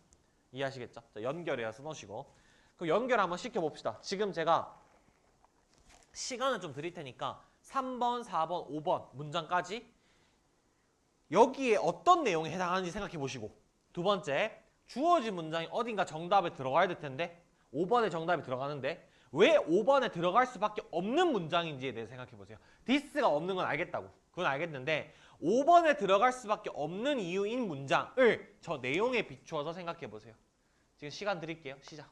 이해하시겠죠? 자, 연결해야 써놓으시고 그럼 연결 한번 시켜봅시다. 지금 제가 시간을 좀 드릴 테니까 3번, 4번, 5번 문장까지 여기에 어떤 내용에 해당하는지 생각해 보시고 두 번째, 주어진 문장이 어딘가 정답에 들어가야 될 텐데 5번에 정답이 들어가는데 왜 5번에 들어갈 수밖에 없는 문장인지에 대해 생각해 보세요. this가 없는 건 알겠다고. 그건 알겠는데 5번에 들어갈 수밖에 없는 이유인 문장을 저 내용에 비추어서 생각해 보세요. 지금 시간 드릴게요. 시작.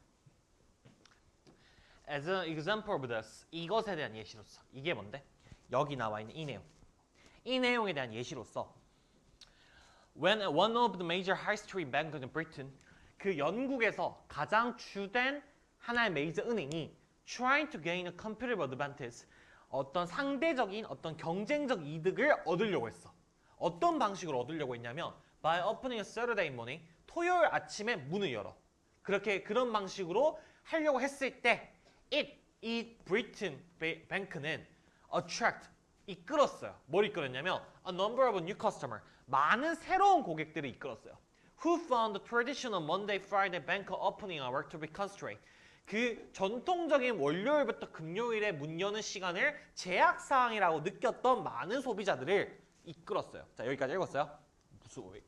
As an example of this, 이것에 대한 예시로서. 이게 뭔데? 여기 나와 있는 이 내용. 이 내용에 대한 예시로서 When one of the major high street banks in Britain, 그 영국에서 가장 주된 하나의 메이저 은행이 trying to gain a competitive advantage, 어떤 상대적인 어떤 경쟁적 이득을 얻으려고 했어. 어떤 방식으로 얻으려고 했냐면 by opening a Saturday morning, 토요일 아침에 문을 열어. 그런 방식으로 하려고 했을 때 이 Britain Bank는 attract, 이끌었어요. 뭘 이끌었냐면 a number of new customer, 많은 새로운 고객들을 이끌었어요. Who found the traditional Monday, Friday bank opening hour to be constrained. 그 전통적인 월요일부터 금요일에 문 여는 시간을 제약사항이라고 느꼈던 많은 소비자들을 이끌었어요. 자, 여기까지 읽었어요?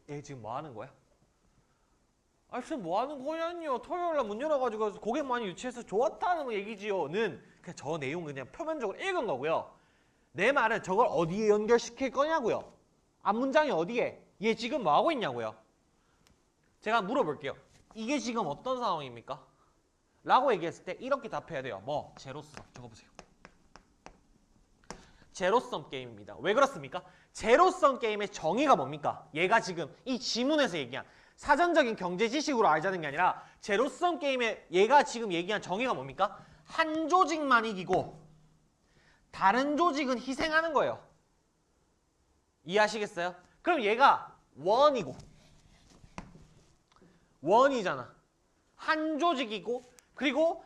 얘 지금 뭐 하는 거야? 아, 지금 뭐 하는 거냐뇨. 토요일날 문 열어가지고 고객 많이 유치해서 좋았다는 얘기지요.는 그냥 저 내용 그냥 표면적으로 읽은 거고요. 내 말은 저걸 어디에 연결시킬 거냐고요. 앞문장이 어디에? 얘 지금 뭐 하고 있냐고요. 제가 물어볼게요. 이게 지금 어떤 상황입니까? 라고 얘기했을 때 이렇게 답해야 돼요. 뭐? 제로섬. 적어보세요. 제로섬 게임입니다. 왜 그렇습니까? 제로섬 게임의 정의가 뭡니까? 얘가 지금 이 지문에서 얘기한 사전적인 경제 지식으로 알자는 게 아니라 제로섬 게임의 얘가 지금 얘기한 정의가 뭡니까? 한 조직만 이기고 다른 조직은 희생하는 거예요. 이해하시겠어요? 그럼 얘가 원이잖아. 한 조직이고 그리고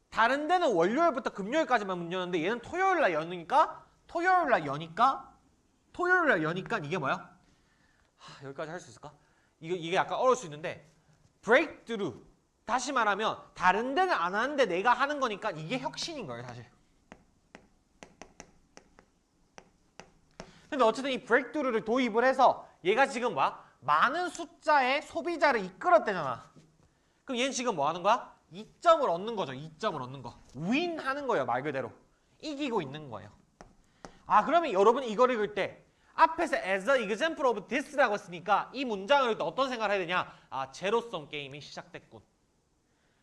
다른 데는 월요일부터 금요일까지만 문 여는데 얘는 토요일날 여니까 이게 뭐야? 여기까지 할 수 있을까? 이게 약간 어려울 수 있는데 breakthrough, 다시 말하면 다른 데는 안 하는데 내가 하는 거니까 이게 혁신인 거예요, 사실. 근데 어쨌든 이 breakthrough를 도입을 해서 얘가 지금 뭐야? 많은 숫자의 소비자를 이끌었대잖아. 그럼 얘는 지금 뭐 하는 거야? 이점을 얻는 거죠. 이점을 얻는 거. win 하는 거예요, 말 그대로. 이기고 있는 거예요. 아, 그러면 여러분 이걸 읽을 때 앞에서 as an example of this라고 했으니까 이 문장을 읽을 때 어떤 생각을 해야 되냐? 아, 제로섬 게임이 시작됐군.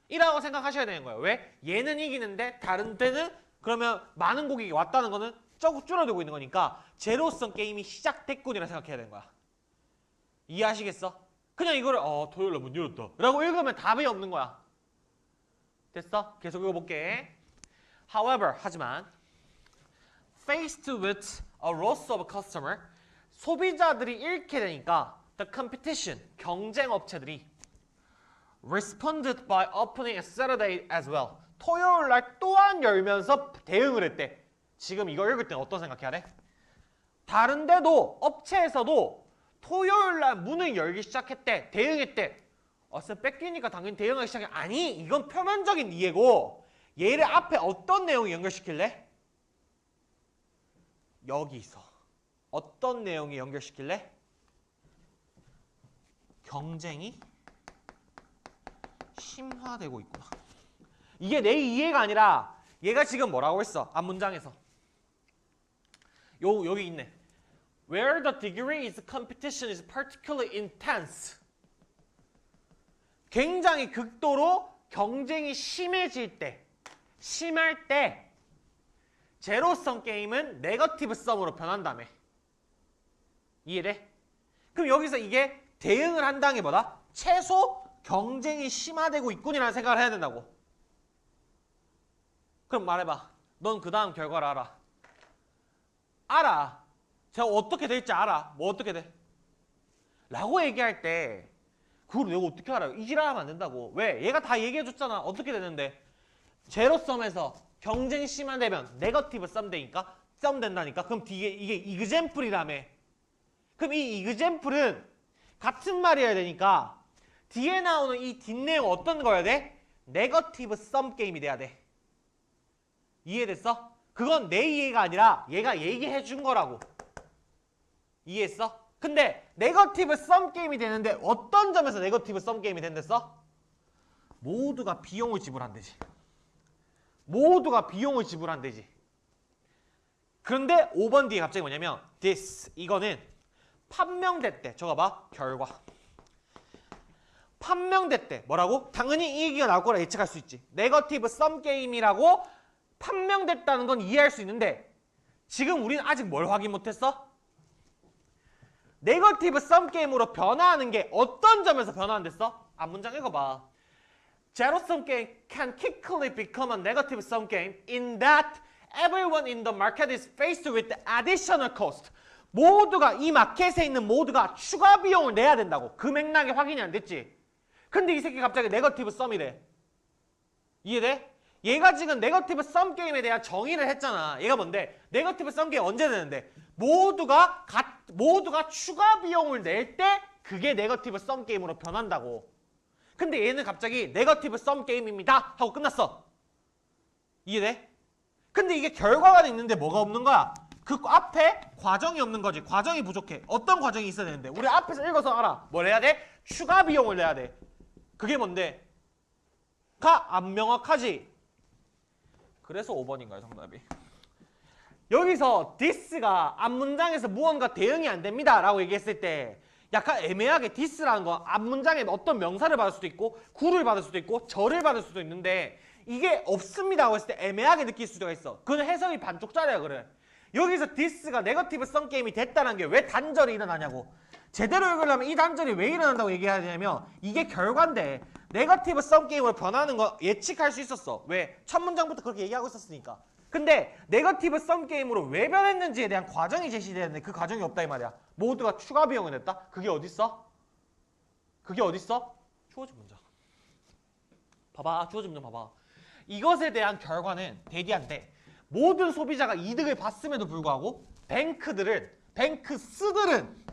이라고 생각하셔야 되는 거예요. 왜? 얘는 이기는데 다른 데는 그러면 많은 고객이 왔다는 거는 줄어들고 있는 거니까 제로섬 게임이 시작됐군이라 생각해야 되는 거야. 이해하시겠어? 그냥 이거를 토요일날 문 열었다 라고 읽으면 답이 없는 거야. 됐어? 계속 읽어볼게. However, 하지만 faced with a loss of customer, 소비자들이 잃게 되니까 the competition, 경쟁 업체들이 responded by opening a Saturday as well, 토요일 날 또한 열면서 대응을 했대. 지금 이거 읽을 때 어떤 생각해야 돼? 다른 데도 업체에서도 토요일 날 문을 열기 시작했대. 대응했대. 쌤 뺏기니까 당연히 대응하기 시작해. 아니, 이건 표면적인 이해고 얘를 앞에 어떤 내용이 연결시킬래? 여기서 어떤 내용이 연결시킬래? 경쟁이 심화되고 있구나. 이게 내 이해가 아니라 얘가 지금 뭐라고 했어? 앞문장에서 여기 있네. Where the degree is competition is particularly intense. 굉장히 극도로 경쟁이 심해질 때, 심할 때 제로섬 게임은 네거티브 썸으로 변한다며. 이해돼? 그럼 여기서 이게 대응을 한다는 게 뭐다? 최소 경쟁이 심화되고 있군이라는 생각을 해야 된다고. 그럼 말해봐. 넌 그 다음 결과를 알아. 알아. 제가 어떻게 될지 알아. 뭐 어떻게 돼? 라고 얘기할 때 그걸 내가 어떻게 알아요? 이 지랄하면 안 된다고. 왜? 얘가 다 얘기해줬잖아. 어떻게 되는데? 제로섬에서 경쟁이 심화되면 네거티브 썸 되니까 썸 된다니까. 그럼 뒤에 이게 이그젠플이라며. 그럼 이 이그젠플은 같은 말이어야 되니까 뒤에 나오는 이 뒷내용 어떤 거여야 돼? 네거티브 썸 게임이 돼야 돼. 이해됐어? 그건 내 이해가 아니라 얘가 얘기해 준 거라고. 이해했어? 근데 네거티브 썸 게임이 되는데 어떤 점에서 네거티브 썸 게임이 된댔어? 모두가 비용을 지불한대지. 모두가 비용을 지불한대지. 그런데 5번 뒤에 갑자기 뭐냐면 this 이거는 판명됐대. 저거 봐. 결과. 판명됐대. 뭐라고? 당연히 이 얘기가 나올 거라 예측할 수 있지. 네거티브 썸 게임이라고 판명됐다는 건 이해할 수 있는데 지금 우리는 아직 뭘 확인 못했어? 네거티브 썸 게임으로 변화하는 게 어떤 점에서 변화한댔어? 앞문장 읽어봐. Zero sum game can quickly become a negative sum game in that everyone in the market is faced with additional cost. 모두가 이 마켓에 있는 모두가 추가 비용을 내야 된다고. 그 맥락이 확인이 안 됐지. 근데 이 새끼 갑자기 네거티브 썸이래. 이해돼? 얘가 지금 네거티브 썸 게임에 대한 정의를 했잖아. 얘가 뭔데? 네거티브 썸 게임 언제 되는데? 모두가 추가 비용을 낼 때 그게 네거티브 썸 게임으로 변한다고. 근데 얘는 갑자기 네거티브 썸 게임입니다 하고 끝났어. 이해돼? 근데 이게 결과가 있는데 뭐가 없는 거야? 그 앞에 과정이 없는 거지. 과정이 부족해. 어떤 과정이 있어야 되는데? 우리 앞에서 읽어서 알아. 뭘 해야 돼? 추가 비용을 내야 돼. 그게 뭔데? 가 안 명확하지? 그래서 5번인가요, 정답이? 여기서 this가 앞문장에서 무언가 대응이 안 됩니다 라고 얘기했을 때 약간 애매하게 this라는 건 앞문장에 어떤 명사를 받을 수도 있고 구를 받을 수도 있고 절을 받을 수도 있는데 이게 없습니다 하고 했을 때 애매하게 느낄 수가 있어. 그건 해석이 반쪽짜리야. 그래. 여기서 this가 네거티브 썸 게임이 됐다는 게 왜 단절이 일어나냐고. 제대로 읽으려면 이 단절이 왜 일어난다고 얘기해야 되냐면 이게 결과인데 네거티브 썸 게임으로 변하는 거 예측할 수 있었어. 왜? 첫 문장부터 그렇게 얘기하고 있었으니까. 근데 네거티브 썸 게임으로 왜 변했는지에 대한 과정이 제시되는데 그 과정이 없다 이 말이야. 모두가 추가 비용을 냈다? 그게 어딨어? 그게 어딨어? 주어진 문장. 봐봐. 주어진 문장 봐봐. 이것에 대한 결과는 대디한데 모든 소비자가 이득을 봤음에도 불구하고 뱅크스들은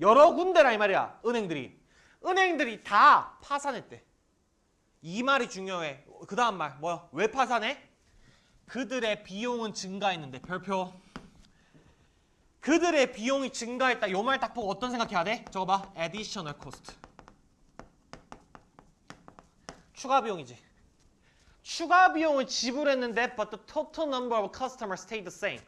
여러 군데라 이 말이야. 은행들이 다 파산했대. 이 말이 중요해. 그 다음 말 뭐야? 왜 파산해? 그들의 비용은 증가했는데. 별표. 그들의 비용이 증가했다. 요 말 딱 보고 어떤 생각해야 돼? 저거 봐. additional cost. 추가 비용이지. 추가 비용을 지불했는데 but the total number of customers stayed the same.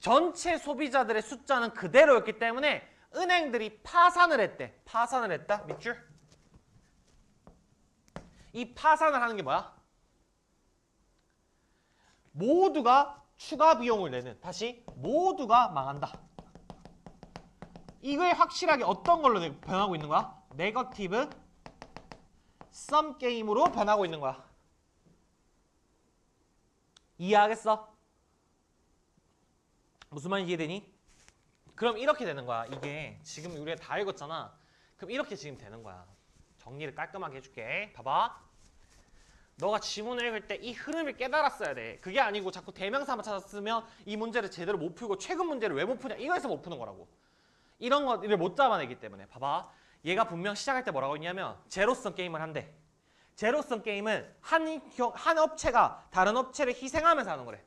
전체 소비자들의 숫자는 그대로였기 때문에 은행들이 파산을 했대. 파산을 했다? 밑줄? 이 파산을 하는 게 뭐야? 모두가 추가 비용을 내는. 다시 모두가 망한다. 이거에 확실하게 어떤 걸로 변하고 있는 거야? 네거티브 썸 게임으로 변하고 있는 거야. 이해하겠어? 무슨 말인지 이해되니? 그럼 이렇게 되는 거야. 이게 지금 우리가 다 읽었잖아. 그럼 이렇게 지금 되는 거야. 정리를 깔끔하게 해줄게. 봐봐. 너가 지문을 읽을 때 이 흐름을 깨달았어야 돼. 그게 아니고 자꾸 대명사만 찾았으면 이 문제를 제대로 못 풀고 최근 문제를 왜 못 푸냐 이거에서 못 푸는 거라고. 이런 것들을 못 잡아내기 때문에. 봐봐. 얘가 분명 시작할 때 뭐라고 했냐면 제로섬 게임을 한대. 제로섬 게임은 한 업체가 다른 업체를 희생하면서 하는 거래.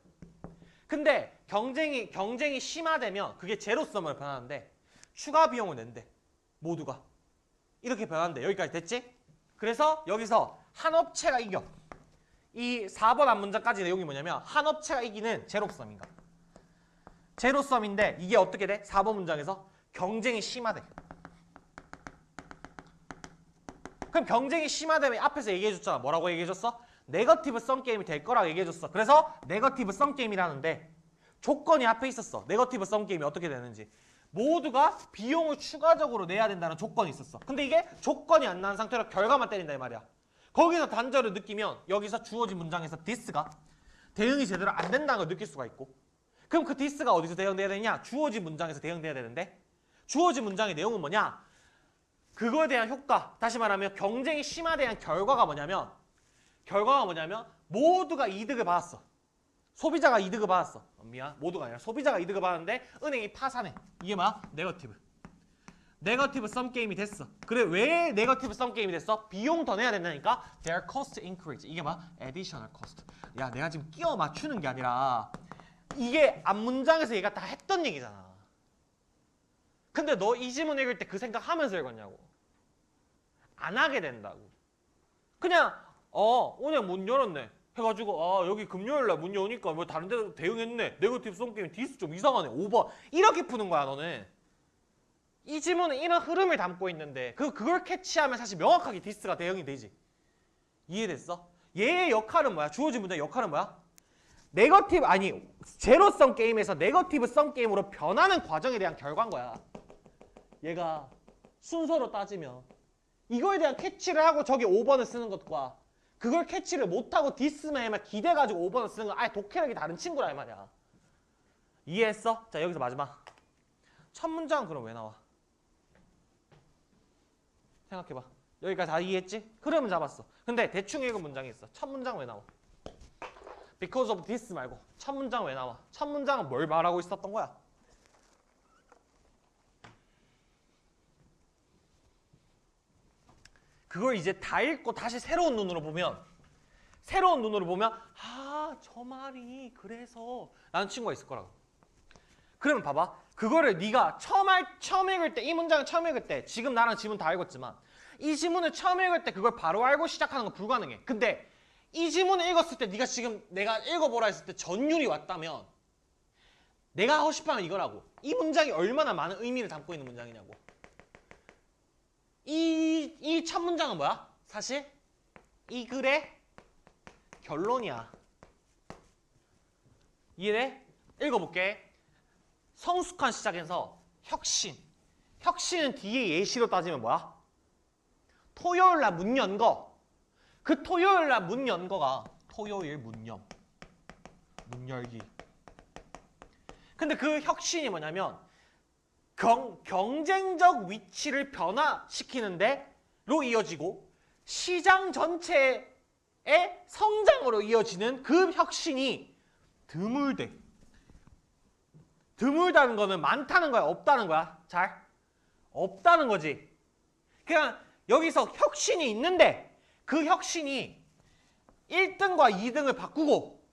근데 경쟁이 심화되면 그게 제로섬으로 변하는데 추가 비용을 낸대. 모두가. 이렇게 변하는데 여기까지 됐지? 그래서 여기서 한 업체가 이겨. 이 4번 앞문장까지 내용이 뭐냐면 한 업체가 이기는 제로섬인가. 제로섬인데 이게 어떻게 돼? 4번 문장에서 경쟁이 심화돼. 그럼 경쟁이 심화되면 앞에서 얘기해줬잖아. 뭐라고 얘기해줬어? 네거티브 썸 게임이 될 거라고 얘기해줬어. 그래서 네거티브 썸 게임이라는데 조건이 앞에 있었어. 네거티브 썸 게임이 어떻게 되는지. 모두가 비용을 추가적으로 내야 된다는 조건이 있었어. 근데 이게 조건이 안 나온 상태로 결과만 때린다 이 말이야. 거기서 단절을 느끼면 여기서 주어진 문장에서 this가 대응이 제대로 안 된다는 걸 느낄 수가 있고, 그럼 그 this가 어디서 대응돼야 되냐? 주어진 문장에서 대응돼야 되는데, 주어진 문장의 내용은 뭐냐? 그거에 대한 효과, 다시 말하면 경쟁이 심화된 결과가 뭐냐면 모두가 이득을 받았어. 소비자가 이득을 받았어. 모두가 아니라 소비자가 이득을 받았는데 은행이 파산해. 이게 뭐야? 네거티브 썸 게임이 됐어. 그래, 왜 네거티브 썸 게임이 됐어? 비용 더 내야 된다니까? Their cost increase. 이게 뭐야? additional cost. 야, 내가 지금 끼워 맞추는 게 아니라 이게 앞문장에서 얘가 다 했던 얘기잖아. 근데 너 이 지문 읽을 때 그 생각하면서 읽었냐고. 안 하게 된다고. 그냥 오늘 문 열었네 해가지고 여기 금요일날 문 여니까 뭐 다른 데도 대응했네. 네거티브 썸 게임 디스 좀 이상하네. 오버. 이렇게 푸는 거야 너는. 이 지문은 이런 흐름을 담고 있는데 그걸 캐치하면 사실 명확하게 디스가 대응이 되지. 이해됐어? 얘의 역할은 뭐야? 주어진 문장의 역할은 뭐야? 제로성 게임에서 네거티브 썸 게임으로 변하는 과정에 대한 결과인 거야. 얘가 순서로 따지면 이거에 대한 캐치를 하고 저기 5번을 쓰는 것과 그걸 캐치를 못하고 디스만 기대가지고 5번을 쓰는 건 아예 독해력이 다른 친구라 이 말이야. 이해했어? 자, 여기서 마지막. 첫 문장은 그럼 왜 나와? 생각해봐. 여기까지 다 이해했지? 흐름은 잡았어. 근데 대충 읽은 문장이 있어. 첫 문장 왜 나와? Because of this 말고 첫 문장 왜 나와? 첫 문장은 뭘 말하고 있었던 거야? 그걸 이제 다 읽고 다시 새로운 눈으로 보면 저 말이 그래서 라는 친구가 있을 거라고. 그러면 봐봐. 그거를 네가 처음 읽을 때, 이 문장을 처음 읽을 때, 지금 나랑 지문 다 읽었지만 이 지문을 처음 읽을 때 그걸 바로 알고 시작하는 건 불가능해. 근데 이 지문을 읽었을 때 네가 지금 내가 읽어보라 했을 때 전율이 왔다면 내가 하고 싶어하는 이거라고. 이 문장이 얼마나 많은 의미를 담고 있는 문장이냐고. 이 첫 문장은 뭐야? 사실 이 글의 결론이야. 이해돼? 읽어볼게. 성숙한 시작에서 혁신. 혁신은 뒤에 예시로 따지면 뭐야? 토요일날 문 연 거. 그 토요일날 문 연 거가 토요일 문 열기. 근데 그 혁신이 뭐냐면 경쟁적 위치를 변화시키는데 로 이어지고 시장 전체의 성장으로 이어지는 그 혁신이 드물대. 드물다는 거는 많다는 거야? 없다는 거야? 잘? 없다는 거지. 그냥 여기서 혁신이 있는데 그 혁신이 1등과 2등을 바꾸고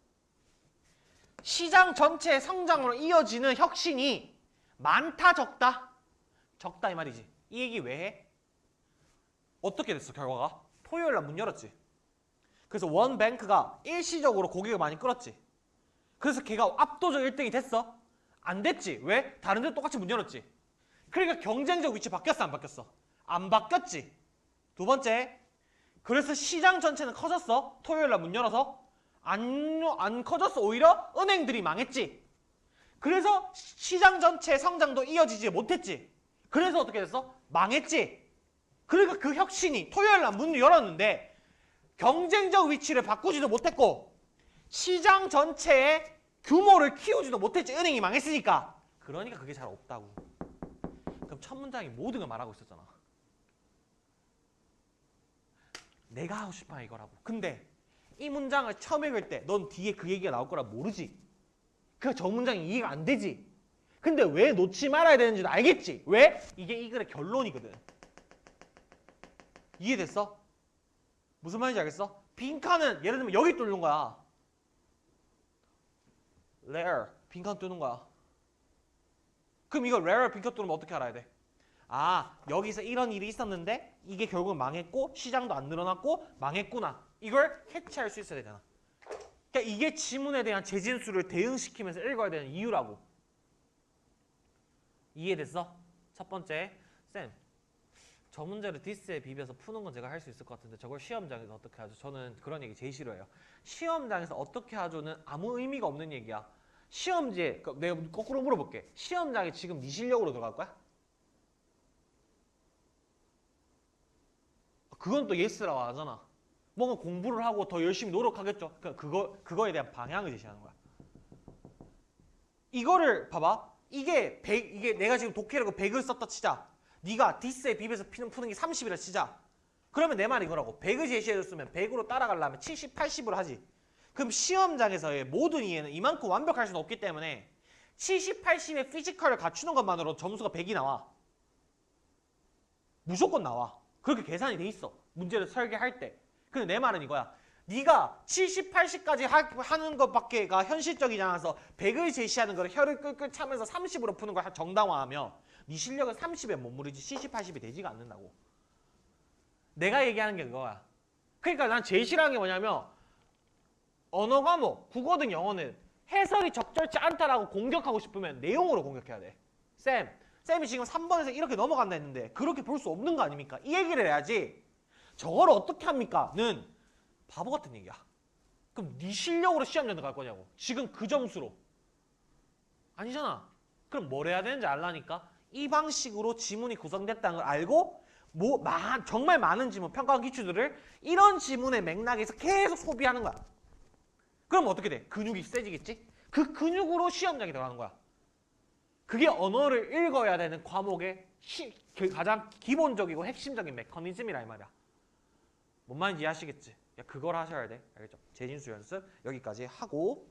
시장 전체의 성장으로 이어지는 혁신이 많다 적다? 적다 이 말이지. 이 얘기 왜 해? 어떻게 됐어 결과가? 토요일날 문 열었지. 그래서 원뱅크가 일시적으로 고객을 많이 끌었지. 그래서 걔가 압도적 1등이 됐어? 안 됐지. 왜? 다른 데 똑같이 문 열었지. 그러니까 경쟁적 위치 바뀌었어 안 바뀌었어? 안 바뀌었지. 두 번째, 그래서 시장 전체는 커졌어? 토요일날 문 열어서? 안 커졌어. 오히려 은행들이 망했지. 그래서 시장 전체의 성장도 이어지지 못했지. 그래서 어떻게 됐어? 망했지. 그러니까 그 혁신이 토요일날 문을 열었는데 경쟁적 위치를 바꾸지도 못했고 시장 전체의 규모를 키우지도 못했지. 은행이 망했으니까. 그러니까 그게 잘 없다고. 그럼 첫 문장이 모든 걸 말하고 있었잖아. 내가 하고 싶어 이거라고. 근데 이 문장을 처음 읽을 때 넌 뒤에 그 얘기가 나올 거라 모르지. 그러니까 저 문장이 이해가 안 되지. 근데 왜 놓지 말아야 되는지도 알겠지. 왜? 이게 이 글의 결론이거든. 이해됐어? 무슨 말인지 알겠어? 빈칸은 예를 들면 여기 뚫는 거야. rare, 빈칸 뚫는 거야. 그럼 이거 rare, 빈칸 뚫으면 어떻게 알아야 돼? 아, 여기서 이런 일이 있었는데 이게 결국은 망했고 시장도 안 늘어났고 망했구나. 이걸 캐치할 수 있어야 되잖아. 그러니까 이게 지문에 대한 재진수를 대응시키면서 읽어야 되는 이유라고. 이해됐어? 첫 번째, 쌤, 저 문제를 디스에 비벼서 푸는 건 제가 할 수 있을 것 같은데 저걸 시험장에서 어떻게 하죠? 저는 그런 얘기 제일 싫어해요. 시험장에서 어떻게 하죠는 아무 의미가 없는 얘기야. 시험지에, 내가 거꾸로 물어볼게. 시험장에 지금 네 실력으로 들어갈 거야? 그건 또 예스라고 하잖아. 뭔가 공부를 하고 더 열심히 노력하겠죠. 그러니까 그거에 대한 방향을 제시하는 거야. 이거를 봐봐. 이게 내가 지금 독해라고 100을 썼다 치자. 네가 디스에 비벼서 푸는 게 30이라 치자. 그러면 내 말이 이거라고. 100을 제시해줬으면 100으로 따라가려면 70, 80으로 하지. 그럼 시험장에서의 모든 이해는 이만큼 완벽할 수는 없기 때문에 70, 80의 피지컬을 갖추는 것만으로 점수가 100이 나와. 무조건 나와. 그렇게 계산이 돼 있어. 문제를 설계할 때. 근데 내 말은 이거야. 네가 70, 80까지 하는 것밖에가 현실적이지 않아서 100을 제시하는 걸 혀를 끌끌 차면서 30으로 푸는 걸 정당화하면 네 실력은 30에 머무르지 70, 80이 되지가 않는다고. 내가 얘기하는 게 그거야. 그러니까 난 제일 싫어하는 게 뭐냐면 언어 과목, 국어든 영어는 해석이 적절치 않다라고 공격하고 싶으면 내용으로 공격해야 돼. 쌤이 지금 3번에서 이렇게 넘어간다 했는데 그렇게 볼 수 없는 거 아닙니까? 이 얘기를 해야지. 저걸 어떻게 합니까? 는 바보 같은 얘기야. 그럼 네 실력으로 시험장 갈 거냐고. 지금 그 점수로. 아니잖아. 그럼 뭘 해야 되는지 알라니까. 이 방식으로 지문이 구성됐다는 걸 알고 정말 많은 지문, 평가 기출들을 이런 지문의 맥락에서 계속 소비하는 거야. 그럼 어떻게 돼? 근육이 세지겠지? 그 근육으로 시험장에 들어가는 거야. 그게 언어를 읽어야 되는 과목의 가장 기본적이고 핵심적인 메커니즘이라 이 말이야. 뭔 말인지 이해하시겠지? 그걸 하셔야 돼. 알겠죠? 재진수 연습 여기까지 하고